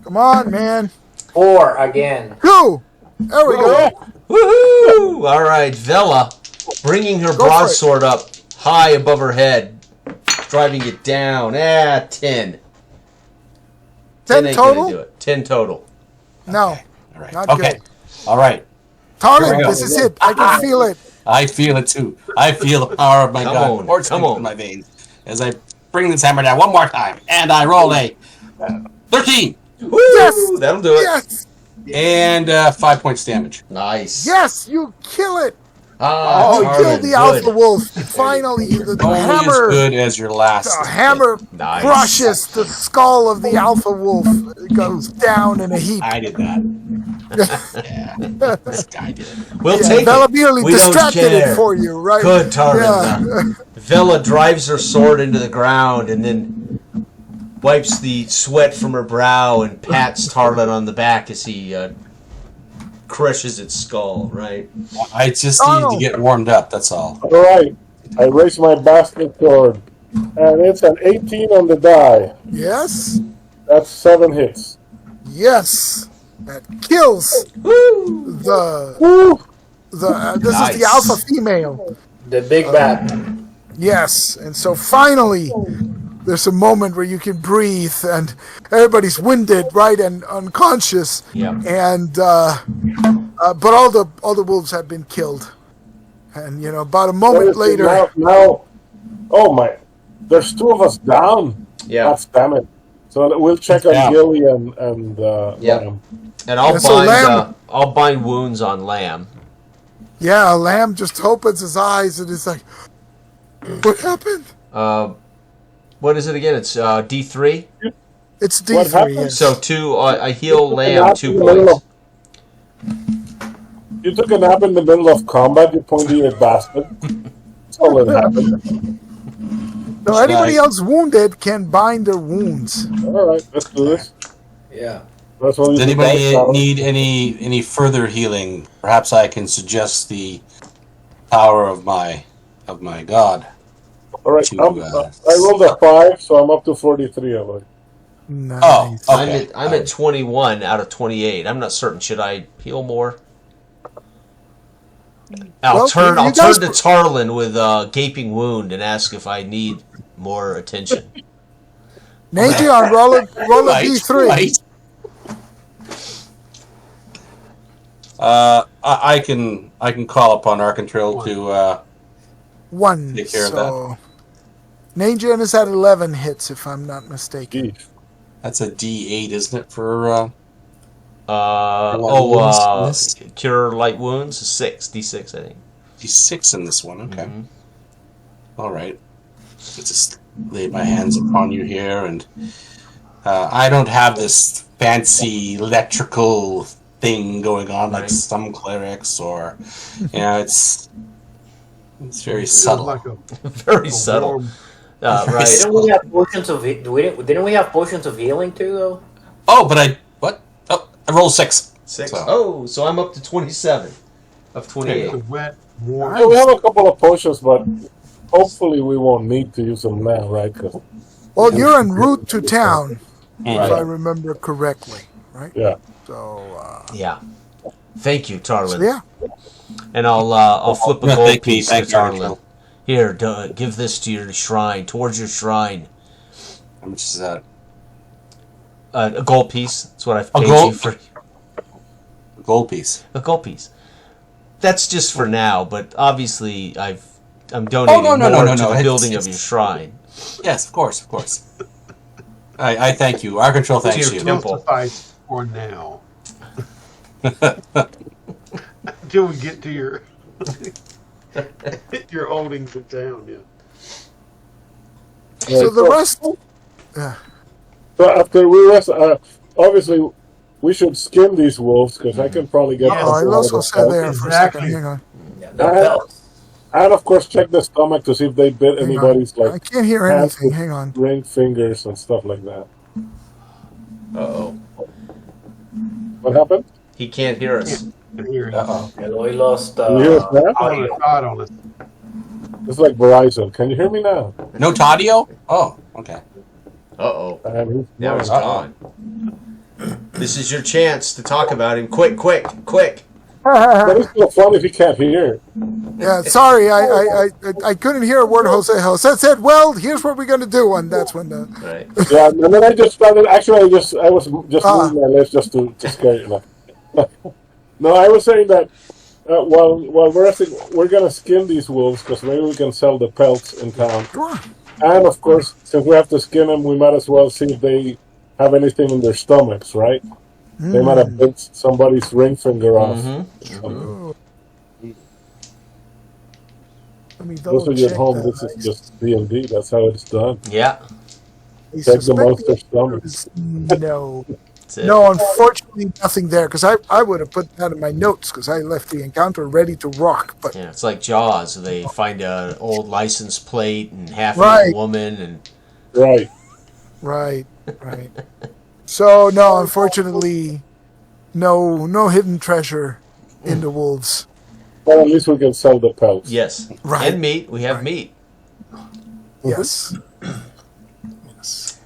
Speaker 2: Come on, man.
Speaker 3: 4 again.
Speaker 2: 2. There we go.
Speaker 1: Woohoo! All right, Vela, bringing her broadsword up high above her head, driving it down. 10.
Speaker 2: 10
Speaker 1: ain't
Speaker 2: total?
Speaker 1: gonna do it. 10 total.
Speaker 2: No.
Speaker 6: All right.
Speaker 2: Not
Speaker 6: Okay.
Speaker 2: good.
Speaker 6: All right.
Speaker 2: Tarlin, this is it. I can feel it.
Speaker 6: I feel it too. I feel the power of my
Speaker 1: Come
Speaker 6: God
Speaker 1: on,
Speaker 6: coursing
Speaker 1: come on.
Speaker 6: through my veins as I bring this hammer down one more time, and I roll a 13
Speaker 1: Woo!
Speaker 2: Yes!
Speaker 1: That'll do it.
Speaker 2: Yes!
Speaker 6: and 5 points damage.
Speaker 1: Nice.
Speaker 2: Yes! You kill it!
Speaker 1: Ah,
Speaker 2: You
Speaker 1: Tarlin,
Speaker 2: killed the
Speaker 1: good.
Speaker 2: Alpha Wolf. Finally, the
Speaker 6: Only
Speaker 2: hammer.
Speaker 6: as good as your last.
Speaker 2: The hammer
Speaker 1: Nice.
Speaker 2: crushes the skull of the Alpha Wolf. It goes down in a heap.
Speaker 6: I did that. Yeah, this guy did it.
Speaker 1: We'll
Speaker 2: Yeah,
Speaker 1: take
Speaker 2: Vela
Speaker 1: it.
Speaker 2: merely
Speaker 1: We don't
Speaker 2: distracted
Speaker 1: care.
Speaker 2: it for you, right?
Speaker 1: Good, Tarlin.
Speaker 2: Yeah.
Speaker 1: Vela drives her sword into the ground and then wipes the sweat from her brow and pats Tarlin on the back as he crushes its skull, right?
Speaker 6: I just need to get warmed up. That's all.
Speaker 4: All right. I raise my bastard sword, and it's an 18 on the die.
Speaker 2: Yes.
Speaker 4: That's 7 hits.
Speaker 2: Yes. That kills
Speaker 1: Woo!
Speaker 2: the
Speaker 4: Woo!
Speaker 2: this is the
Speaker 1: Nice.
Speaker 2: Alpha female.
Speaker 3: The big bad.
Speaker 2: Yes, and so finally, there's a moment where you can breathe, and everybody's winded, right, and unconscious.
Speaker 1: Yeah.
Speaker 2: And but all the wolves have been killed, and about a moment later.
Speaker 4: Now, oh my! There's 2 of us down.
Speaker 1: Yeah.
Speaker 4: God damn it! So we'll check on
Speaker 6: down.
Speaker 4: Gilly and
Speaker 1: Yeah.
Speaker 4: Lamb.
Speaker 1: And I'll
Speaker 2: Yeah, so Lamb-
Speaker 1: I'll bind wounds on Lamb.
Speaker 2: Yeah, Lamb just opens his eyes and is like, "What happened?"
Speaker 1: What is it again? It's D3.
Speaker 2: It's
Speaker 4: What
Speaker 2: D3.
Speaker 4: happened?
Speaker 2: Yes.
Speaker 1: So 2. I heal Lamb
Speaker 4: Nap
Speaker 1: 2
Speaker 4: in the middle
Speaker 1: points.
Speaker 4: You took a nap in the middle of combat, you pointy-eared bastard. That's all that happened.
Speaker 2: So anybody else wounded can bind their wounds.
Speaker 4: All right, let's do this.
Speaker 3: Yeah.
Speaker 4: That's what we
Speaker 6: Does
Speaker 4: do.
Speaker 6: anybody need any further healing? Perhaps I can suggest the power of my God.
Speaker 4: All right,
Speaker 6: to,
Speaker 4: I rolled a 5, so I'm up to 43 of it.
Speaker 2: Nice.
Speaker 6: Oh, okay.
Speaker 1: I'm at 21 out of 28. I'm not certain. Should I heal more? I'll
Speaker 2: Well,
Speaker 1: turn
Speaker 2: you
Speaker 1: to
Speaker 2: guys-
Speaker 1: Tarlin with a gaping wound and ask if I need more attention.
Speaker 2: Nagion, roll a
Speaker 6: Right,
Speaker 2: D3.
Speaker 6: right. I can call upon Arcontril to
Speaker 2: 1.
Speaker 6: Take care of
Speaker 2: so Nagion is at 11 hits, if I'm not mistaken.
Speaker 4: Jeez.
Speaker 6: that's a D8, isn't it? For
Speaker 1: Cure light wounds 6 D6, I think.
Speaker 6: D6 in this one. Okay. All right. I just laid my hands upon you here, and I don't have this fancy electrical thing going on like some clerics, or it's very subtle.
Speaker 5: Like a
Speaker 1: Very subtle.
Speaker 5: warm-
Speaker 1: Right.
Speaker 3: Didn't we have potions of didn't we have potions of healing too though?
Speaker 6: Oh, but I rolled 6.
Speaker 1: 6.
Speaker 6: So-
Speaker 1: Oh, so I'm up to 27 of
Speaker 5: It's
Speaker 1: 28.
Speaker 5: wet, warm.
Speaker 4: Yeah, we have a couple of potions, but hopefully we won't need to use them now, right? 'Cause-
Speaker 2: Well, you're en route to town, if I
Speaker 1: Right.
Speaker 2: remember correctly, right?
Speaker 4: yeah.
Speaker 2: So,
Speaker 1: Yeah. Thank you, Tarlin.
Speaker 2: yeah.
Speaker 1: And I'll flip a
Speaker 6: No,
Speaker 1: gold
Speaker 6: thank you,
Speaker 1: piece to
Speaker 6: thank you,
Speaker 1: Tarlin.
Speaker 6: Archel.
Speaker 1: Here, give this to your shrine, towards your shrine.
Speaker 6: How much is that?
Speaker 1: A gold piece. That's what I've
Speaker 6: A
Speaker 1: paid
Speaker 6: gold-
Speaker 1: you for.
Speaker 6: A gold piece.
Speaker 1: A gold piece. That's just for now, but obviously I'm donating
Speaker 6: no,
Speaker 1: more to the
Speaker 6: It's-
Speaker 1: building of
Speaker 6: it's-
Speaker 1: your shrine.
Speaker 6: Yes, of course, of course. I thank you. Arcontril thanks
Speaker 1: your
Speaker 6: you.
Speaker 1: temple.
Speaker 5: Will suffice for now. Until we get to your your holdings in town, yeah.
Speaker 2: So the rest.
Speaker 4: So after we rest, obviously we should skin these wolves because I can probably get.
Speaker 5: Yes.
Speaker 2: Oh, I
Speaker 4: some
Speaker 2: lost
Speaker 4: out of
Speaker 2: what's said there for a second.
Speaker 5: Exactly.
Speaker 2: Hang on.
Speaker 3: Yeah, the bells.
Speaker 4: And of course, check the stomach to see if they bit
Speaker 2: Hang
Speaker 4: anybody's
Speaker 2: on. I
Speaker 4: like
Speaker 2: can't hear
Speaker 4: hands
Speaker 2: anything.
Speaker 4: with
Speaker 2: Hang on.
Speaker 4: ring fingers and stuff like that.
Speaker 1: Uh-oh.
Speaker 4: What happened?
Speaker 1: He can't hear us.
Speaker 5: And here,
Speaker 6: Uh-oh.
Speaker 3: Eloy lost
Speaker 4: You hear us now?
Speaker 5: on a Todd on us.
Speaker 4: It's like Verizon. Can you hear me now?
Speaker 6: No Taudio? Oh, okay.
Speaker 1: Uh-oh.
Speaker 4: And
Speaker 1: Now he's
Speaker 6: Uh-oh.
Speaker 1: gone. This is your chance to talk about him. Quick, quick, quick.
Speaker 4: But it's so fun if you can't hear.
Speaker 2: Yeah, sorry, I couldn't hear a word Jose. Jose said, "Well, here's what we're going to do," and that's when the
Speaker 1: Right.
Speaker 4: Yeah, and then I just started. Actually, I was just moving my lips just to scare you. No, I was saying that while we're resting, we're gonna skin these wolves because maybe we can sell the pelts in town.
Speaker 2: Sure.
Speaker 4: And of course, since we have to skin them, we might as well see if they have anything in their stomachs, right? They might have bit somebody's ring finger off.
Speaker 2: Let me
Speaker 4: Those of you at home, this is just D&D. That's how it's done.
Speaker 1: Yeah.
Speaker 4: Take the monster's stomach.
Speaker 2: No.
Speaker 1: That's it.
Speaker 2: No, unfortunately, nothing there, because I would have put that in my notes, because I left the encounter ready to rock. But
Speaker 1: Yeah, it's like Jaws. They find an old license plate and half
Speaker 2: Right.
Speaker 1: a woman, and
Speaker 4: Right.
Speaker 2: right. So, no, unfortunately, no hidden treasure in the wolves.
Speaker 4: Well, at least we can sell the pelts.
Speaker 1: yes,
Speaker 2: Right.
Speaker 1: and meat. We have meat.
Speaker 2: Yes. Yes.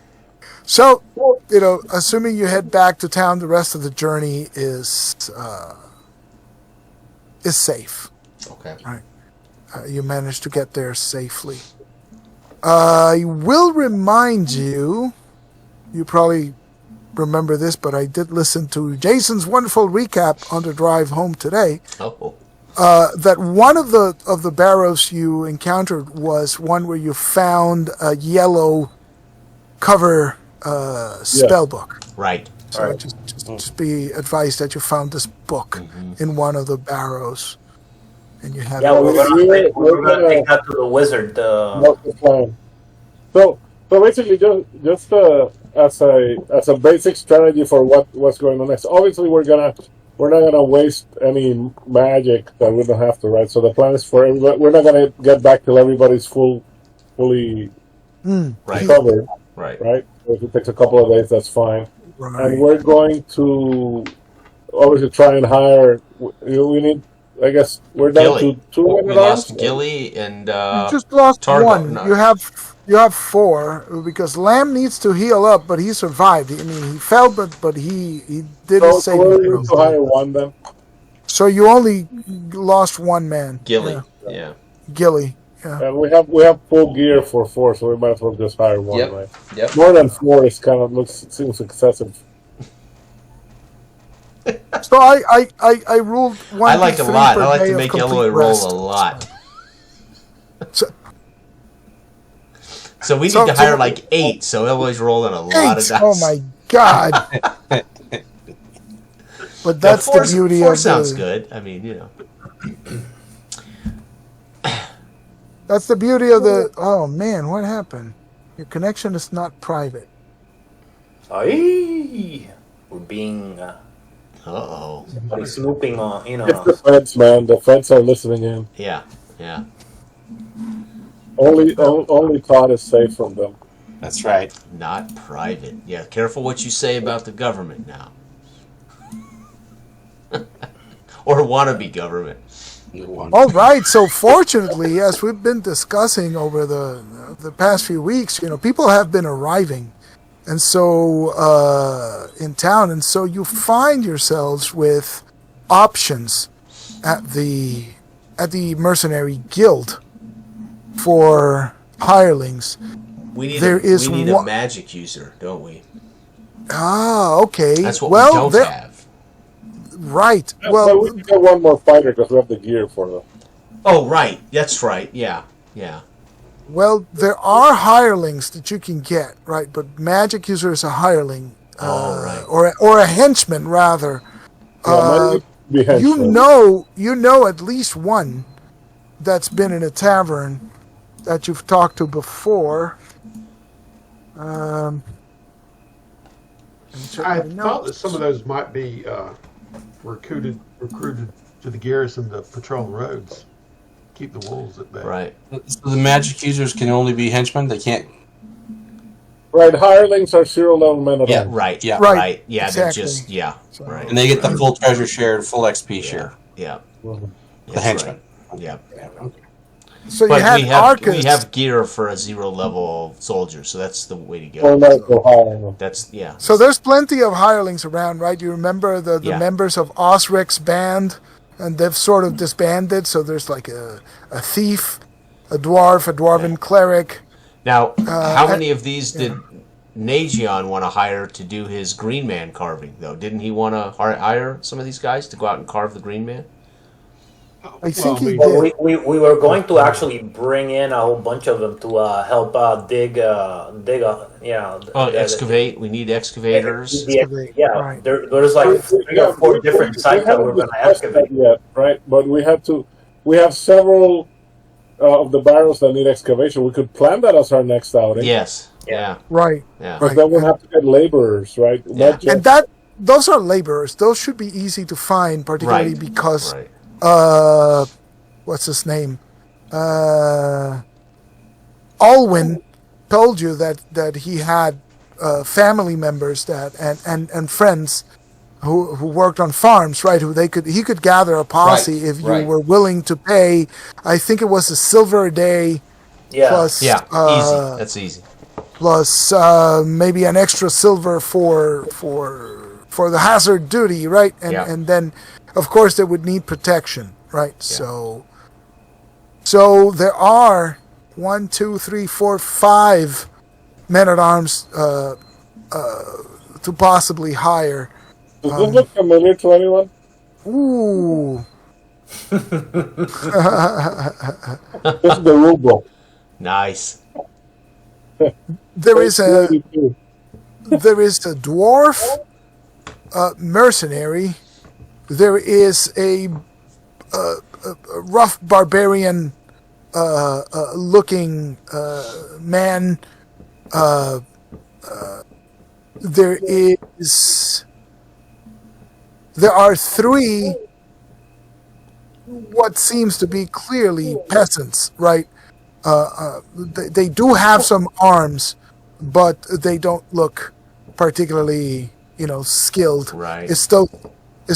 Speaker 2: So, assuming you head back to town, the rest of the journey is safe.
Speaker 1: Okay.
Speaker 2: You managed to get there safely. I will remind you, you probably remember this, but I did listen to Jason's wonderful recap on the drive home today,
Speaker 1: Oh.
Speaker 2: that one of the barrows you encountered was one where you found a yellow cover spell book.
Speaker 1: Right.
Speaker 2: So just be advised that you found this book in one of the barrows, and you have
Speaker 3: Yeah, we're
Speaker 4: we're
Speaker 3: gonna
Speaker 4: gonna-
Speaker 3: take that to the wizard.
Speaker 4: That's the plan. So basically, just as a basic strategy for what's going on next. Obviously, we're not gonna waste any magic that we don't have to, right? So the plan is for everybody. We're not gonna get back till everybody's fully
Speaker 1: Right.
Speaker 4: covered,
Speaker 1: Right.
Speaker 4: right? So if it takes a couple of days, that's fine.
Speaker 2: right.
Speaker 4: And we're going to obviously try and hire. We need. I guess we're down
Speaker 1: Gilly.
Speaker 4: to 2
Speaker 1: We
Speaker 4: men
Speaker 1: lost Gilly and
Speaker 2: You just lost
Speaker 1: Targo,
Speaker 2: one.
Speaker 1: no.
Speaker 2: You have 4 because Lamb needs to heal up, but he survived. I mean, he fell, but he did his
Speaker 4: So we're
Speaker 2: saving
Speaker 4: going to
Speaker 2: throw.
Speaker 4: hire one then.
Speaker 2: So you only lost one man.
Speaker 1: Gilly.
Speaker 2: Yeah.
Speaker 1: Yeah.
Speaker 2: Gilly. Yeah.
Speaker 4: And we have full gear for 4, so we might as well just hire one,
Speaker 1: Yep.
Speaker 4: right?
Speaker 1: Yep.
Speaker 4: More than 4 is seems excessive.
Speaker 2: So I ruled one.
Speaker 1: I like a lot. I like to make Eloy roll a lot. So we need to hire like 8. So Eloy's rolling a lot of dice.
Speaker 2: Oh my god! But that's
Speaker 1: Four,
Speaker 2: the beauty
Speaker 1: four
Speaker 2: of
Speaker 1: sounds
Speaker 2: the,
Speaker 1: good. I mean,
Speaker 2: That's the beauty of the. Oh man, what happened? Your connection is not private.
Speaker 3: Aye. We're being
Speaker 1: Uh-oh.
Speaker 3: somebody snooping on,
Speaker 4: It's the feds, man. The feds are listening in.
Speaker 1: Yeah. Yeah.
Speaker 4: Only Todd is safe from them.
Speaker 6: That's right.
Speaker 1: Not private. Yeah, careful what you say about the government now. Or wannabe government.
Speaker 2: All right. So fortunately, as we've been discussing over the past few weeks, people have been arriving, and so in town, and so you find yourselves with options at the mercenary guild for hirelings.
Speaker 1: We need
Speaker 2: There is
Speaker 1: a
Speaker 2: one-
Speaker 1: magic user, don't we?
Speaker 2: Ah, okay.
Speaker 1: That's what
Speaker 2: well,
Speaker 1: we don't
Speaker 2: there-
Speaker 1: have.
Speaker 2: Right.
Speaker 4: But
Speaker 2: Well,
Speaker 4: we can get one more fighter because we have the gear for them.
Speaker 1: Oh, right. That's right. Yeah. Yeah.
Speaker 2: Well, there are hirelings that you can get, right? But magic user is a hireling,
Speaker 1: right.
Speaker 2: or a henchman rather.
Speaker 4: Might be henchmen.
Speaker 2: You know at least one that's been in a tavern that you've talked to before.
Speaker 5: I thought that some of those might be recruited to the garrison to patrol roads, keep the wolves at bay.
Speaker 1: Right.
Speaker 6: So the magic users can only be henchmen. They can't.
Speaker 4: Right, hirelings are 0-level men at arms.
Speaker 1: Right.
Speaker 6: Yeah.
Speaker 2: Right.
Speaker 1: Right. Yeah.
Speaker 2: Exactly.
Speaker 1: They're just
Speaker 2: So-
Speaker 1: right.
Speaker 6: And they get the full treasure share, full XP share.
Speaker 1: Yeah.
Speaker 4: Mhm.
Speaker 6: The
Speaker 1: That's
Speaker 6: henchmen.
Speaker 1: right. Yeah.
Speaker 2: So you
Speaker 1: But
Speaker 2: have Arcus.
Speaker 1: we have gear for a 0-level soldier, so that's the way to
Speaker 4: Or
Speaker 1: go.
Speaker 4: not go hire.
Speaker 1: That's
Speaker 2: So there's plenty of hirelings around, right? You remember the
Speaker 1: Yeah.
Speaker 2: members of Osric's band and they've sort of disbanded. So there's like a thief, a dwarf, a dwarven cleric.
Speaker 1: Now, how many of these did Nagion want to hire to do his Green Man carving, though? Didn't he want to hire some of these guys to go out and carve the Green Man?
Speaker 2: I think he
Speaker 3: Well,
Speaker 2: did.
Speaker 3: we were going to actually bring in a whole bunch of them to help
Speaker 1: Excavate. We need excavators.
Speaker 2: Right.
Speaker 3: There's like 3 or 4 different sites that we're going to excavate.
Speaker 4: Yet, right? But we have several of the barrels that need excavation. We could plan that as our next outing.
Speaker 1: Yes. Yeah.
Speaker 2: Right.
Speaker 1: Yeah.
Speaker 4: But then we'll have to get laborers, right?
Speaker 1: Yeah.
Speaker 4: Not just-
Speaker 2: And those are laborers. Those should be easy to find, particularly
Speaker 1: Right.
Speaker 2: because
Speaker 1: Right.
Speaker 2: what's his name? Alwyn told you that he had family members and friends who worked on farms, right? He could gather a posse
Speaker 1: Right,
Speaker 2: if you
Speaker 1: right.
Speaker 2: were willing to pay. I think it was a silver a day
Speaker 3: Yeah.
Speaker 2: plus
Speaker 1: Yeah. Easy. That's easy.
Speaker 2: plus maybe an extra silver for the hazard duty, right? And then, of course, they would need protection, right?
Speaker 1: Yeah.
Speaker 2: So there are 1, 2, 3, 4, 5 men-at-arms to possibly hire.
Speaker 4: Does this look familiar to anyone?
Speaker 2: Ooh,
Speaker 4: This is the rule book.
Speaker 1: Nice.
Speaker 2: there is a
Speaker 4: 32.
Speaker 2: dwarf mercenary. There is a rough barbarian looking man. There are 3 what seems to be clearly peasants, right? They do have some arms, but they don't look particularly, skilled.
Speaker 1: Right.
Speaker 2: It's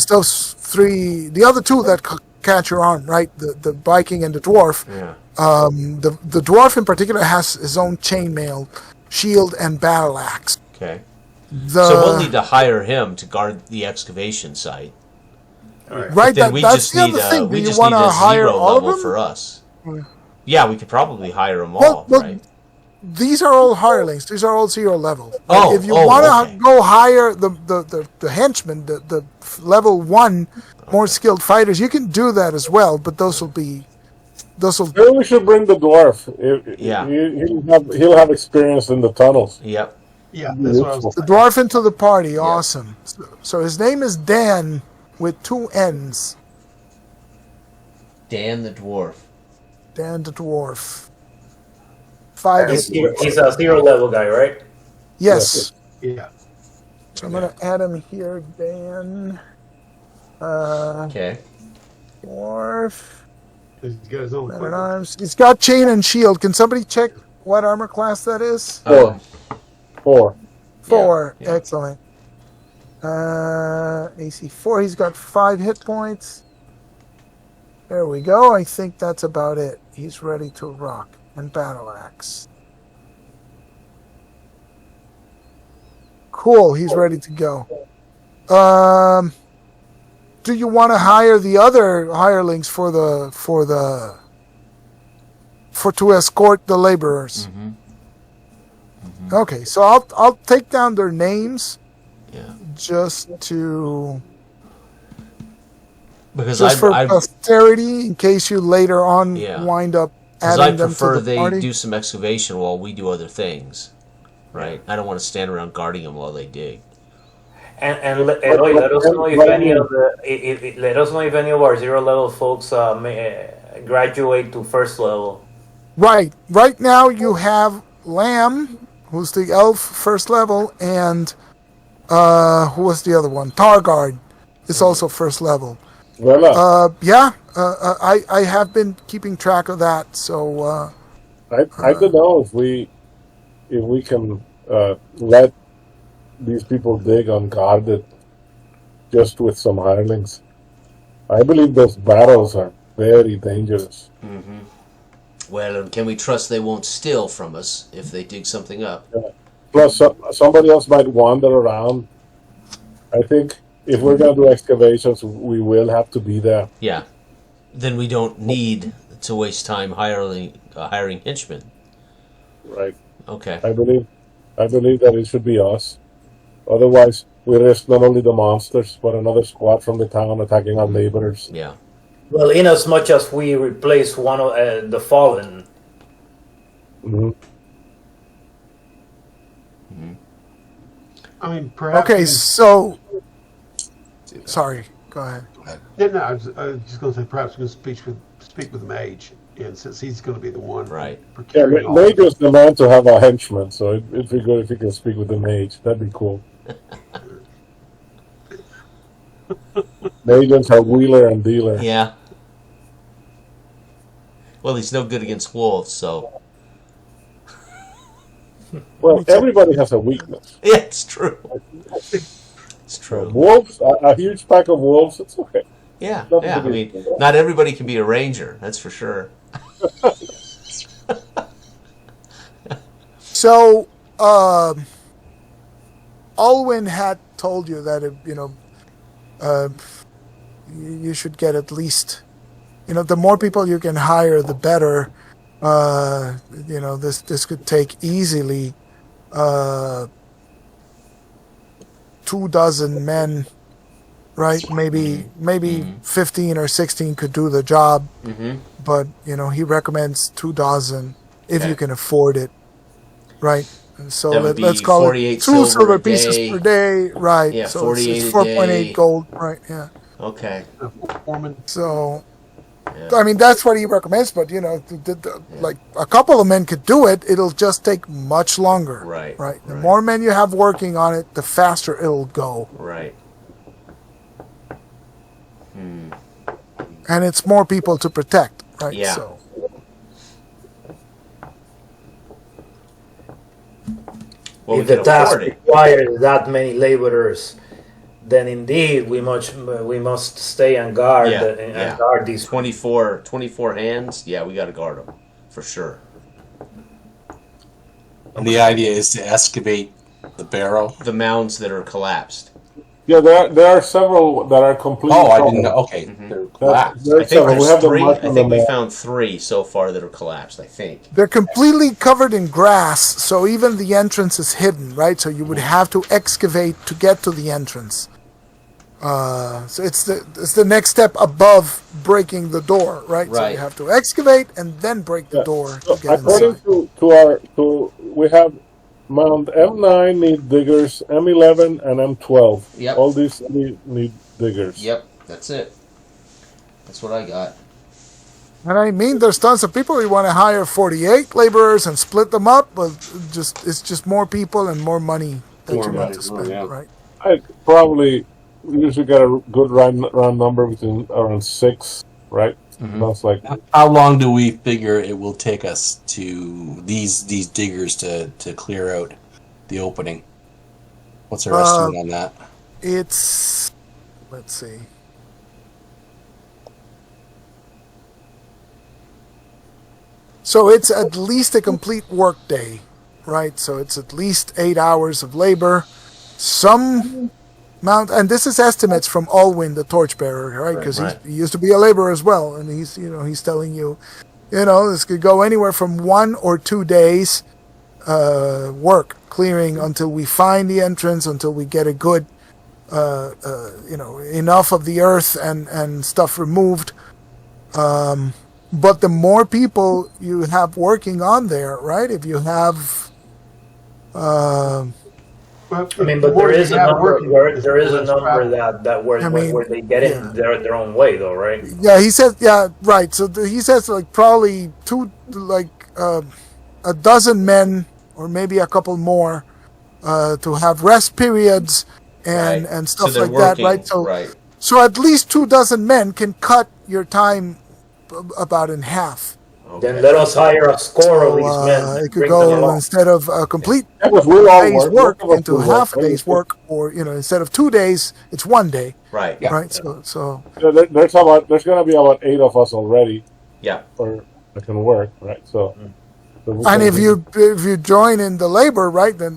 Speaker 2: those 3, the other 2 that catch your arm, right? The Viking and the dwarf.
Speaker 1: Yeah.
Speaker 2: The dwarf in particular has his own chainmail, shield, and battle axe.
Speaker 1: Okay.
Speaker 2: The,
Speaker 1: So we'll need to hire him to guard the excavation site.
Speaker 2: right.
Speaker 1: Then we
Speaker 2: That's
Speaker 1: just
Speaker 2: the
Speaker 1: need
Speaker 2: other thing. Do
Speaker 1: we
Speaker 2: you
Speaker 1: just
Speaker 2: want
Speaker 1: need
Speaker 2: to
Speaker 1: a
Speaker 2: hire
Speaker 1: 0
Speaker 2: all
Speaker 1: level
Speaker 2: of them?
Speaker 1: for us. Yeah, we could probably hire them
Speaker 2: Well,
Speaker 1: all,
Speaker 2: well,
Speaker 1: right?
Speaker 2: These are all hirelings. These are all 0 level.
Speaker 1: Oh,
Speaker 2: if you
Speaker 1: oh,
Speaker 2: want to
Speaker 1: okay.
Speaker 2: go hire the henchmen, the level 1 more skilled fighters, you can do that as well. But those will.
Speaker 4: Maybe we should bring the dwarf.
Speaker 1: Yeah.
Speaker 4: He'll have experience in the tunnels.
Speaker 1: Yep.
Speaker 5: Yeah, that's what I was
Speaker 2: The dwarf into the party. Awesome. So his name is Dan with 2 N's.
Speaker 1: Dan the dwarf.
Speaker 2: Dan the dwarf. 5
Speaker 3: He's
Speaker 2: hit points.
Speaker 3: a 0 level guy, right?
Speaker 2: Yes.
Speaker 5: Yeah.
Speaker 2: So I'm gonna add him here. Dan.
Speaker 1: Okay.
Speaker 2: Dwarf.
Speaker 5: He's got his own
Speaker 2: Man at
Speaker 5: equipment.
Speaker 2: arms. He's got chain and shield. Can somebody check what armor class that is?
Speaker 4: 4.
Speaker 2: 4.
Speaker 1: yeah.
Speaker 2: Excellent. AC 4. He's got 5 hit points. There we go. I think that's about it. He's ready to rock. And battle axe. Cool. He's ready to go. Do you want to hire the other hirelings to escort the laborers? Okay, so I'll take down their names
Speaker 1: Yeah.
Speaker 2: just to
Speaker 1: Because
Speaker 2: for
Speaker 1: I
Speaker 2: posterity in case you later on
Speaker 1: Yeah.
Speaker 2: wind up adding them to
Speaker 1: prefer
Speaker 2: the
Speaker 1: they
Speaker 2: party.
Speaker 1: do some excavation while we do other things. Right? I don't want to stand around guarding them while they dig.
Speaker 3: And Eloy, let us know if any of let us know if any of our 0 level folks may graduate to 1st level.
Speaker 2: Right. Right now you have Lamb, who's the elf 1st level, and who was the other one? Targard is also 1st level.
Speaker 4: Well,
Speaker 2: I have been keeping track of that, so
Speaker 4: I don't know if we can let these people dig unguarded just with some hirelings. I believe those barrels are very dangerous.
Speaker 1: Well, and can we trust they won't steal from us if they dig something up?
Speaker 4: Plus, somebody else might wander around. I think if we're gonna do excavations, we will have to be there.
Speaker 1: Yeah. Then we don't need to waste time hiring henchmen.
Speaker 4: Right.
Speaker 1: Okay.
Speaker 4: I believe that it should be us. Otherwise, we risk not only the monsters, but another squad from the town attacking our neighbors.
Speaker 1: Yeah.
Speaker 3: Well, in as much as we replace one of the fallen.
Speaker 4: Mm-hmm.
Speaker 5: I mean, perhaps.
Speaker 2: Okay, so. Sorry, go ahead.
Speaker 5: No, I was just going to say perhaps we can speak with the mage, and since he's going to be the one,
Speaker 1: Right?
Speaker 4: Yeah,
Speaker 5: procuring all
Speaker 4: mage is the man to have a henchman, so it'd be good if you can speak with the mage. That'd be cool. Mages are wheeler and dealer.
Speaker 1: Yeah. Well, he's no good against wolves, so.
Speaker 4: Well, everybody has a weakness.
Speaker 1: Yeah, it's true. It's true.
Speaker 4: Wolves, a huge pack of wolves, it's okay.
Speaker 1: Yeah,
Speaker 4: Nothing
Speaker 1: yeah.
Speaker 4: to
Speaker 1: I
Speaker 4: do
Speaker 1: mean,
Speaker 4: with that.
Speaker 1: not everybody can be a ranger. That's for sure.
Speaker 2: So, Alwyn had told you that, you should get at least, the more people you can hire, the better. This could take easily 24 men, right? Maybe 15 or 16 could do the job, but he recommends 24 if
Speaker 1: Okay.
Speaker 2: you can afford it, right? And so
Speaker 1: That would be
Speaker 2: let's call it
Speaker 1: 48
Speaker 2: 2
Speaker 1: silver
Speaker 2: silver
Speaker 1: a
Speaker 2: pieces
Speaker 1: day.
Speaker 2: per day, right?
Speaker 1: Yeah,
Speaker 2: so
Speaker 1: 48
Speaker 2: it's
Speaker 1: a
Speaker 2: 4.8
Speaker 1: day.
Speaker 2: gold, right? Yeah.
Speaker 1: Okay.
Speaker 5: foreman.
Speaker 2: So,
Speaker 1: Yeah.
Speaker 2: I mean, that's what he recommends, but like a couple of men could do it. It'll just take much longer.
Speaker 1: Right.
Speaker 2: Right. The
Speaker 1: right,
Speaker 2: more men you have working on it, the faster it'll go.
Speaker 1: Right.
Speaker 2: And it's more people to protect, right?
Speaker 1: Yeah.
Speaker 2: So,
Speaker 1: Well, we
Speaker 3: If the
Speaker 1: can
Speaker 3: task
Speaker 1: afford it.
Speaker 3: requires that many laborers, then indeed we must stay on guard
Speaker 1: Yeah,
Speaker 3: and
Speaker 1: yeah.
Speaker 3: guard these.
Speaker 1: 24 hands. Yeah, we got to guard them for sure.
Speaker 6: And the idea is to excavate the barrow.
Speaker 1: The mounds that are collapsed.
Speaker 4: Yeah, there are several that are completely.
Speaker 6: Oh, I didn't know. Okay, they're collapsed.
Speaker 4: There are
Speaker 1: I think
Speaker 4: several. We
Speaker 1: there's
Speaker 4: have the
Speaker 1: 3.
Speaker 4: mark
Speaker 1: I
Speaker 4: on
Speaker 1: think
Speaker 4: the
Speaker 1: we
Speaker 4: map.
Speaker 1: found 3 so far that are collapsed. I think.
Speaker 2: they're completely covered in grass, so even the entrance is hidden, right? So you would have to excavate to get to the entrance. So it's the next step above breaking the door, right? So
Speaker 1: Right.
Speaker 2: you have to excavate and then break the door
Speaker 4: So
Speaker 2: to get
Speaker 4: according
Speaker 2: inside.
Speaker 4: we have Mount M9 need diggers, M11 and M12.
Speaker 1: Yep.
Speaker 4: All these need diggers.
Speaker 1: Yep, that's it. That's what I got.
Speaker 2: And I mean, there's tons of people. You want to hire 48 laborers and split them up, but it's just more people and more money that
Speaker 6: More
Speaker 2: you
Speaker 6: money,
Speaker 2: need to spend,
Speaker 6: yeah.
Speaker 2: right?
Speaker 4: I probably usually get a good round number between around 6, right? That's like
Speaker 6: How long do we figure it will take us to these diggers to clear out the opening? What's our estimate on that?
Speaker 2: It's, let's see. So it's at least a complete work day, right? So it's at least 8 hours of labor. Some amount, and this is estimates from Alwyn, the torchbearer, right? Because
Speaker 1: Right.
Speaker 2: he used to be a laborer as well, and he's telling you, this could go anywhere from 1 or 2 days work clearing until we find the entrance, until we get a good, enough of the earth and stuff removed. But the more people you have working on there, right? If you have,
Speaker 5: But
Speaker 3: there is a number. There is a number where
Speaker 2: I mean,
Speaker 3: where they get it
Speaker 2: yeah.
Speaker 3: their own way, though, right?
Speaker 2: yeah, he says, yeah, right. So he says like probably a dozen men or maybe a couple more to have rest periods and
Speaker 1: Right.
Speaker 2: and stuff
Speaker 1: So they're
Speaker 2: like that,
Speaker 1: working,
Speaker 2: right? So
Speaker 1: right.
Speaker 2: so at least 24 men can cut your time about in half.
Speaker 3: Then let us hire a score of these men.
Speaker 2: It could
Speaker 3: Bring them
Speaker 2: go
Speaker 3: along.
Speaker 2: instead of a complete
Speaker 4: because we'll all
Speaker 2: day's work
Speaker 4: work. Most of us
Speaker 2: into
Speaker 4: will
Speaker 2: half a
Speaker 4: work.
Speaker 2: day's work, or instead of 2 days, it's 1 day,
Speaker 1: Right.
Speaker 6: Yeah.
Speaker 2: right? So
Speaker 4: Yeah, there's going to be about 8 of us already,
Speaker 1: Yeah.
Speaker 4: or that can work, right? So we
Speaker 2: and
Speaker 4: can-
Speaker 2: if you join in the labor, right, then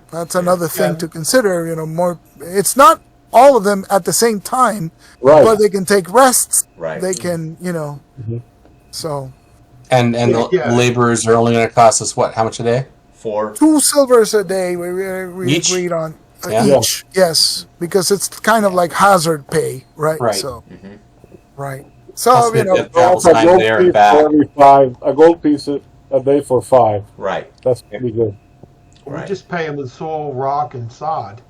Speaker 2: that's another thing
Speaker 5: Yeah.
Speaker 2: to consider. More. It's not all of them at the same time, but they can take rests.
Speaker 1: Right.
Speaker 2: They can, so.
Speaker 6: And the laborers are only going to cost us what? How much a day?
Speaker 2: 2 silvers a day. We agreed on each. Yes, because it's kind of like hazard pay, right?
Speaker 6: Right.
Speaker 2: So, right. So
Speaker 4: a gold piece a day for 5.
Speaker 1: Right.
Speaker 4: That's pretty good.
Speaker 5: We just pay them with soil, rock, and sod,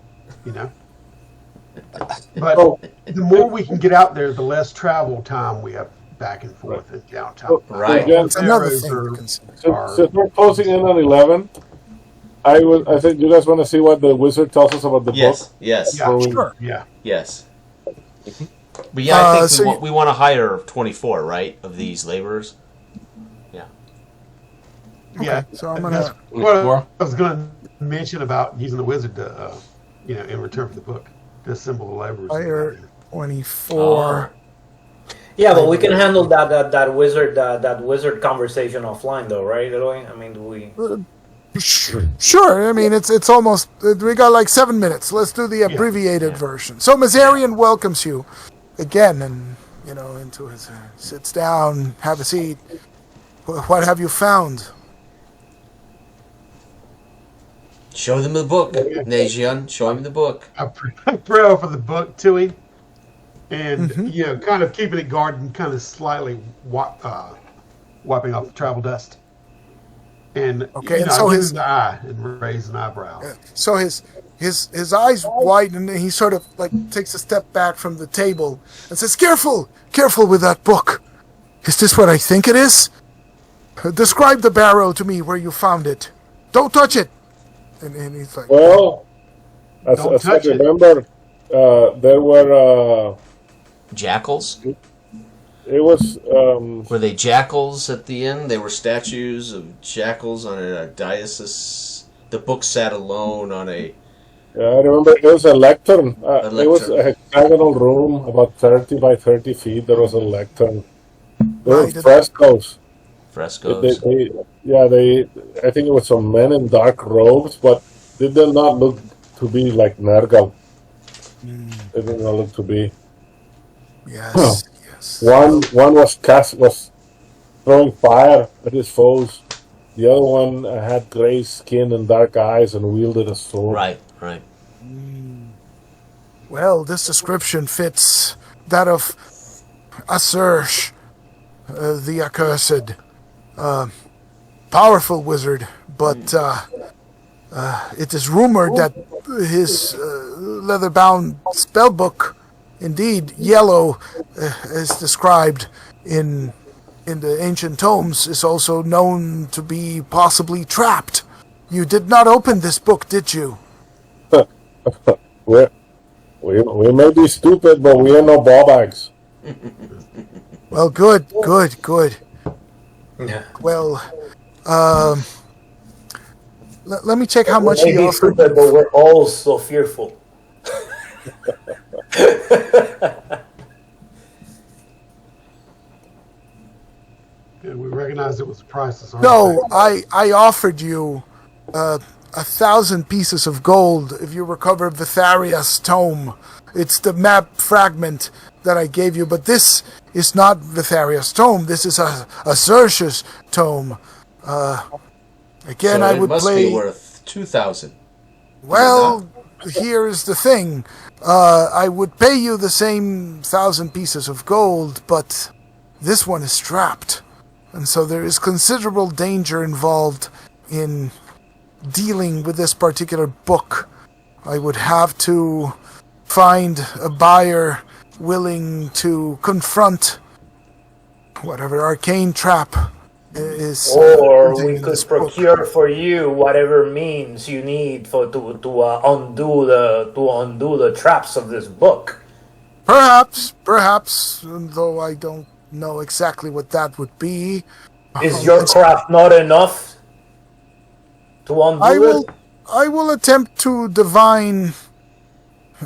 Speaker 5: But the more we can get out there, the less travel time we have back and forth and downtown.
Speaker 1: Right.
Speaker 2: That's another thing.
Speaker 4: Since we're closing in on 11, I think you guys want to see what the wizard tells us about the book.
Speaker 1: Yes.
Speaker 5: Yeah,
Speaker 2: sure.
Speaker 5: Yeah.
Speaker 1: Yes. But I think we want to hire 24, right, of these laborers.
Speaker 5: Yeah,
Speaker 2: so I'm gonna.
Speaker 5: What I was going to mention about using the wizard to, in return for the book, to assemble the laborers.
Speaker 2: Fire 24.
Speaker 3: Yeah, but we can handle that wizard conversation offline, though, right, Eloy? I mean, do we?
Speaker 2: Sure. I mean, it's almost. We got like 7 minutes. Let's do the abbreviated version. So Mazarian welcomes you again, and into his sits down, have a seat. What have you found?
Speaker 1: Show them the book, Najian. Show him the book.
Speaker 5: I pray over the book to him, and kind of keeping it guarded and kind of slightly wiping off the travel dust. And
Speaker 2: and so
Speaker 5: his eye and raise an eyebrow.
Speaker 2: So his eyes widen, and he sort of like takes a step back from the table and says, "Careful with that book. Is this what I think it is? Describe the barrow to me where you found it. Don't touch it." And he's like,
Speaker 4: "Well, as I remember, there were
Speaker 1: jackals.
Speaker 4: It was.
Speaker 1: Were they jackals at the end? They were statues of jackals on a diocese. The book sat alone on a.
Speaker 4: Yeah, I remember it was a lectern. It was a hexagonal room, about 30 by 30 feet. There was a lectern. There were frescoes.
Speaker 1: Frescoes.
Speaker 4: I think it was some men in dark robes, but they did not look to be like Nergal. They did not look to be.
Speaker 2: Yes.
Speaker 4: One was throwing fire at his foes. The other one had gray skin and dark eyes and wielded a sword.
Speaker 1: Right.
Speaker 2: Well, this description fits that of Asursh, the accursed. Powerful wizard, but it is rumored that his leather-bound spellbook, indeed yellow, as described in the ancient tomes, is also known to be possibly trapped. You did not open this book, did you?
Speaker 4: We may be stupid, but we are no ball bags.
Speaker 2: Well, good.
Speaker 3: Yeah.
Speaker 2: Well, let me check how much he offered.
Speaker 3: Stupid, but we're all so fearful.
Speaker 5: We recognized it was a priceless artifact.
Speaker 2: No, I offered you 1,000 pieces of gold if you recover Vitharia's tome. It's the map fragment that I gave you, but this is not Vitharia's tome. This is a Xerxes tome. Again,
Speaker 1: so
Speaker 2: I would
Speaker 1: it must
Speaker 2: play.
Speaker 1: Be worth 2,000.
Speaker 2: Well, here is the thing. I would pay you the same 1,000 pieces of gold, but this one is trapped. And so there is considerable danger involved in dealing with this particular book. I would have to find a buyer willing to confront whatever arcane trap is.
Speaker 3: Or we could procure for you whatever means you need to undo the traps of this book.
Speaker 2: Perhaps, though I don't know exactly what that would be.
Speaker 3: Is your craft not enough to undo it?
Speaker 2: I will attempt to divine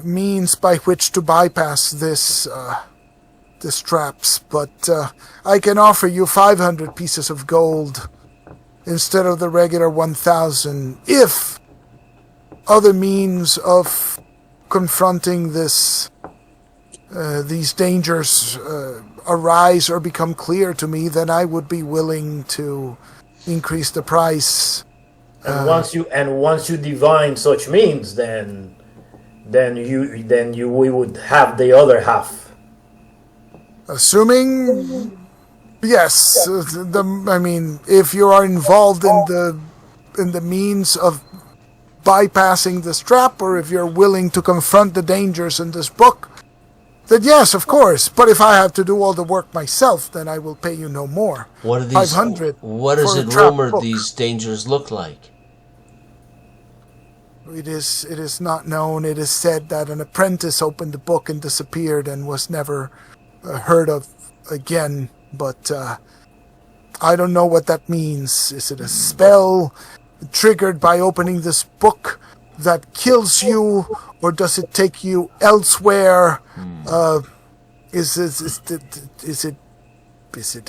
Speaker 2: means by which to bypass this traps, but I can offer you 500 pieces of gold instead of the regular 1,000 if other means of confronting these dangers arise or become clear to me, then I would be willing to increase the price.
Speaker 3: And once you divine such means, then we would have the other half.
Speaker 2: Assuming, yes, if you are involved in the means of bypassing the strap, or if you're willing to confront the dangers in this book, then yes, of course. But if I have to do all the work myself, then I will pay you no more.
Speaker 1: What are these?
Speaker 2: 500.
Speaker 1: What is it rumored these dangers look like?
Speaker 2: It is not known. It is said that an apprentice opened the book and disappeared and was never heard of again. But I don't know what that means. Is it a spell triggered by opening this book that kills you, or does it take you elsewhere? Is it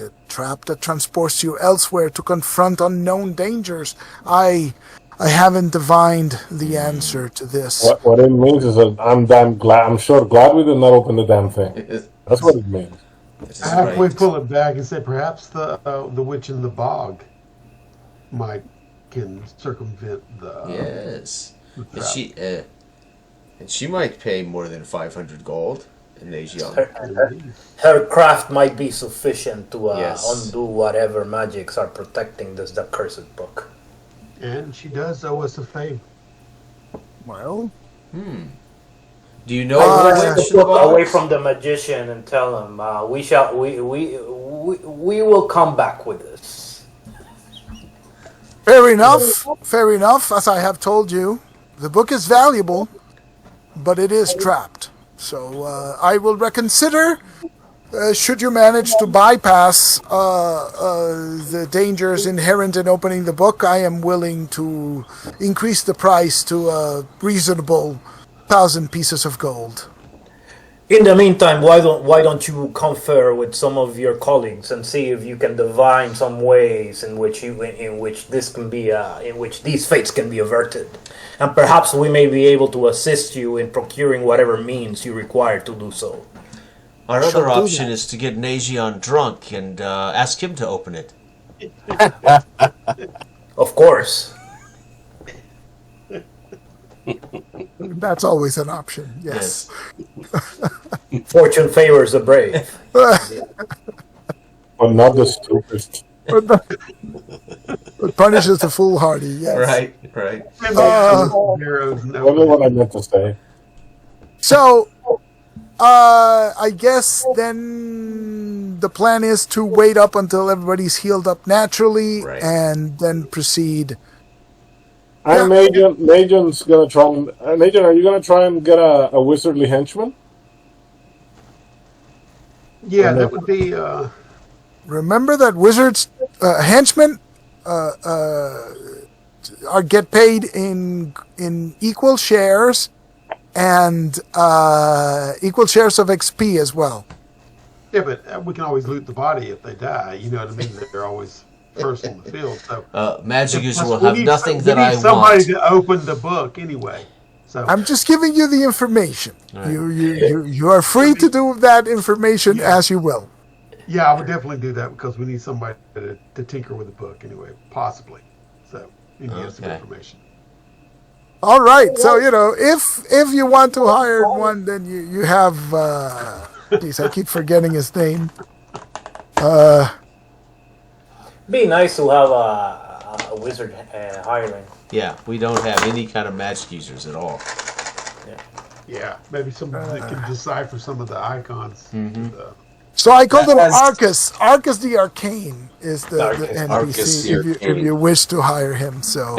Speaker 2: a trap that transports you elsewhere to confront unknown dangers? I haven't divined the answer to this.
Speaker 4: What it means is that I'm glad we did not open the damn thing. That's what it means.
Speaker 5: We pull it back and say perhaps the witch in the bog can circumvent the
Speaker 1: Yes.
Speaker 5: trap.
Speaker 1: And she might pay more than 500 gold in Asia.
Speaker 3: Her craft might be sufficient to
Speaker 1: Yes.
Speaker 3: undo whatever magics are protecting this accursed book.
Speaker 5: And she does owe us a favor.
Speaker 2: Well,
Speaker 1: Do you know
Speaker 3: Let's
Speaker 1: the
Speaker 3: take
Speaker 1: witch
Speaker 3: the
Speaker 1: in the
Speaker 3: book
Speaker 1: box?
Speaker 3: away from the magician and tell him we will come back with this.
Speaker 2: fair enough. Fair enough. As I have told you, the book is valuable, but it is trapped. So I will reconsider. Should you manage to bypass the dangers inherent in opening the book, I am willing to increase the price to a reasonable 1,000 pieces of gold.
Speaker 3: In the meantime, why don't you confer with some of your colleagues and see if you can divine some ways in which these fates can be averted, and perhaps we may be able to assist you in procuring whatever means you require to do so.
Speaker 1: Our
Speaker 2: Shall
Speaker 1: other
Speaker 2: do
Speaker 1: option
Speaker 2: that.
Speaker 1: is to get Nagion drunk and ask him to open it.
Speaker 3: Of course.
Speaker 2: That's always an option, yes.
Speaker 3: Fortune favors the brave.
Speaker 4: But not the stupid.
Speaker 2: It punishes the foolhardy, yes.
Speaker 1: Right.
Speaker 5: Heroes know.
Speaker 4: That's what I meant to say.
Speaker 2: So, I guess then the plan is to wait up until everybody's healed up naturally,
Speaker 1: Right.
Speaker 2: and then proceed.
Speaker 4: And Najan's gonna try and Najan, are you gonna try and get a wizardly henchman?
Speaker 5: Yeah, that would be.
Speaker 2: Remember that wizards, henchmen, get paid in equal shares, and equal shares of XP as well.
Speaker 5: Yeah, but we can always loot the body if they die. You know what I mean? They're always first on the field. So
Speaker 1: Magic user will
Speaker 5: we
Speaker 1: have
Speaker 5: need
Speaker 1: nothing
Speaker 5: we
Speaker 1: that
Speaker 5: need
Speaker 1: I
Speaker 5: somebody
Speaker 1: want.
Speaker 5: to open the book anyway. So
Speaker 2: I'm just giving you the information.
Speaker 1: Right.
Speaker 2: You are free to do that information as you will.
Speaker 5: yeah, I would definitely do that because we need somebody to tinker with the book anyway, possibly. So you can get some
Speaker 1: Okay.
Speaker 5: information.
Speaker 2: All right. So if you want to hire one, then you have. Geez, I keep forgetting his name.
Speaker 3: Be nice to have a wizard hiring.
Speaker 1: Yeah, we don't have any kind of magic users at all.
Speaker 5: Yeah, maybe somebody that can decipher some of the icons.
Speaker 2: So I called him
Speaker 6: As-
Speaker 2: Arcus. Arcus the Arcane is the
Speaker 3: Arcus
Speaker 2: NPC
Speaker 6: the
Speaker 2: if you
Speaker 6: Arcane.
Speaker 2: wish to hire him. So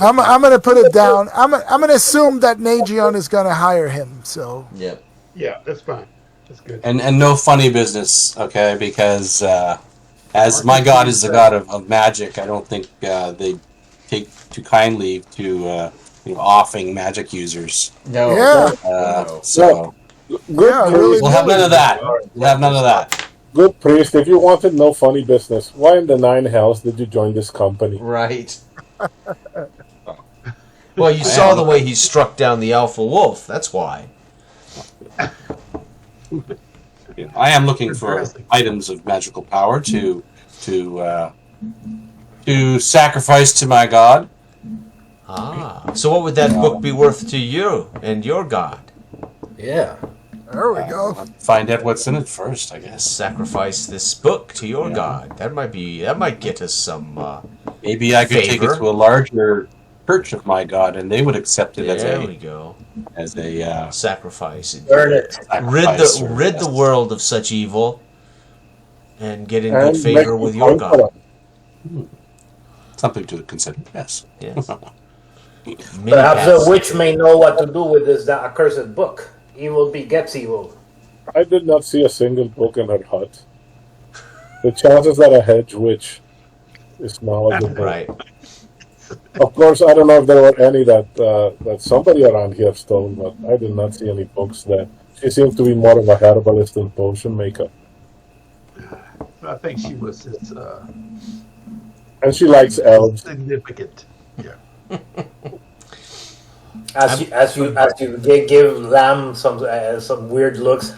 Speaker 2: I'm gonna put it down. I'm gonna assume that Nagion is gonna hire him. So
Speaker 1: Yep.
Speaker 5: Yeah, that's fine. That's good.
Speaker 6: And no funny business, okay? Because as my god is the god of magic, I don't think they take too kindly to offing magic users.
Speaker 1: No.
Speaker 2: Yeah.
Speaker 6: So
Speaker 4: Good
Speaker 2: Yeah,
Speaker 4: priest,
Speaker 2: really.
Speaker 6: we'll have none of that. We'll have none of that.
Speaker 4: good priest. If you wanted no funny business, why in the nine hells did you join this company?
Speaker 1: Right. Well, you saw the way he struck down the alpha wolf. That's why.
Speaker 6: I am looking for items of magical power to sacrifice to my god.
Speaker 1: Ah. So what would that book be worth to you and your god?
Speaker 3: Yeah.
Speaker 2: There we go.
Speaker 6: Find out what's in it first, I guess.
Speaker 1: Sacrifice this book to your god. That might get us some
Speaker 6: Maybe I could take it
Speaker 1: favor.
Speaker 6: to a larger church of my god, and they would accept it
Speaker 1: There we go.
Speaker 6: as a
Speaker 1: Sacrifice.
Speaker 3: Burn it.
Speaker 6: sacrifice.
Speaker 1: Rid the world of such evil, and get in
Speaker 4: And
Speaker 1: good favor
Speaker 4: make
Speaker 1: with
Speaker 4: it
Speaker 1: your
Speaker 4: fun for
Speaker 1: god.
Speaker 4: them.
Speaker 6: Something to consider. Yes.
Speaker 1: Yes.
Speaker 3: Perhaps the witch may know what to do with this accursed book. Evil begets evil.
Speaker 4: I did not see a single book in her hut. The chances that a hedge witch is knowledgeable.
Speaker 1: Right.
Speaker 4: Of course, I don't know if there were any that somebody around here stole, but I did not see any books there. She seems to be more of a herbalist than potion maker.
Speaker 5: I think she was his
Speaker 4: And she likes elves.
Speaker 5: significant. Yeah.
Speaker 3: As you give Lamb some weird looks.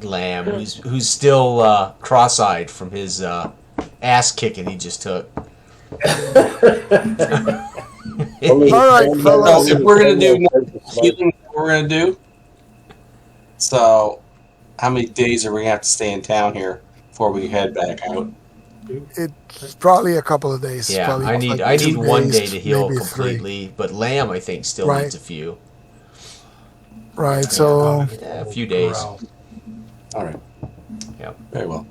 Speaker 1: Lamb, who's still cross-eyed from his ass kicking he just took.
Speaker 4: Only-
Speaker 2: All right,
Speaker 4: only-
Speaker 2: fellas.
Speaker 6: So if we're gonna do healing, what we're gonna do. So, how many days are we gonna have to stay in town here before we head back out?
Speaker 2: It's probably a couple of days.
Speaker 1: Yeah,
Speaker 2: Probably
Speaker 1: I need
Speaker 2: like 2
Speaker 1: 1 day
Speaker 2: days,
Speaker 1: to heal
Speaker 2: maybe 3.
Speaker 1: completely, but Lamb I think still
Speaker 2: Right.
Speaker 1: needs a few.
Speaker 2: Right. So
Speaker 1: Yeah, a few days.
Speaker 6: All right.
Speaker 1: Yep.
Speaker 6: Very well.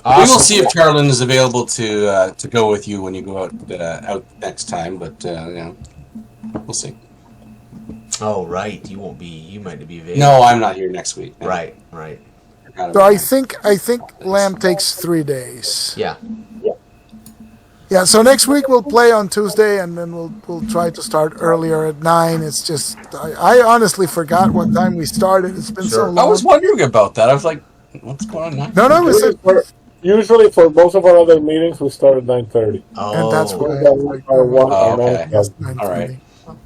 Speaker 1: Awesome.
Speaker 6: We will see if Charlene is available to go with you when you go out next time, but we'll see.
Speaker 1: Oh right, you won't be. You might not be available.
Speaker 6: No, I'm not here next week. No.
Speaker 1: Right.
Speaker 2: so I think Lamb takes 3 days.
Speaker 1: Yeah.
Speaker 2: Yeah. So next week we'll play on Tuesday, and then we'll try to start earlier at 9. It's just I honestly forgot what time we started. It's been so
Speaker 1: Sure.
Speaker 2: long.
Speaker 6: I was wondering about that. I was like, what's going on?
Speaker 2: No, we said,
Speaker 4: Usually, for most of our other meetings, we start at 9:30.
Speaker 1: Oh.
Speaker 2: and that's why.
Speaker 6: okay. All right.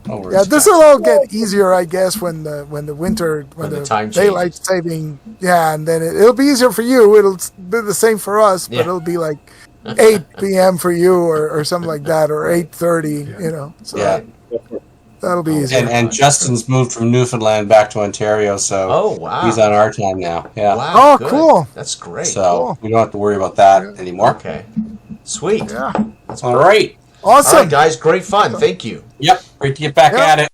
Speaker 6: No worries.
Speaker 2: Yeah, this will all get easier, I guess, when the winter, when
Speaker 1: the
Speaker 2: the
Speaker 1: time
Speaker 2: daylight
Speaker 1: changes.
Speaker 2: saving. Yeah, and then it'll be easier for you. It'll be the same for us, but
Speaker 1: Yeah.
Speaker 2: it'll be like 8 p.m. for you, or something like that, or 8:30. You know, so
Speaker 6: Yeah.
Speaker 2: that'll be easier.
Speaker 6: And Justin's moved from Newfoundland back to Ontario, so
Speaker 1: Oh wow.
Speaker 6: he's on our time now. Yeah.
Speaker 1: Wow.
Speaker 2: Oh,
Speaker 1: good.
Speaker 2: cool.
Speaker 1: That's great.
Speaker 6: So
Speaker 2: Cool.
Speaker 6: we don't have to worry about that anymore.
Speaker 1: Okay. Sweet.
Speaker 2: Yeah,
Speaker 6: All right.
Speaker 1: All
Speaker 2: awesome.
Speaker 1: right, guys. Great fun. Thank you.
Speaker 6: Yep. Great to get back
Speaker 2: Yep.
Speaker 6: at it.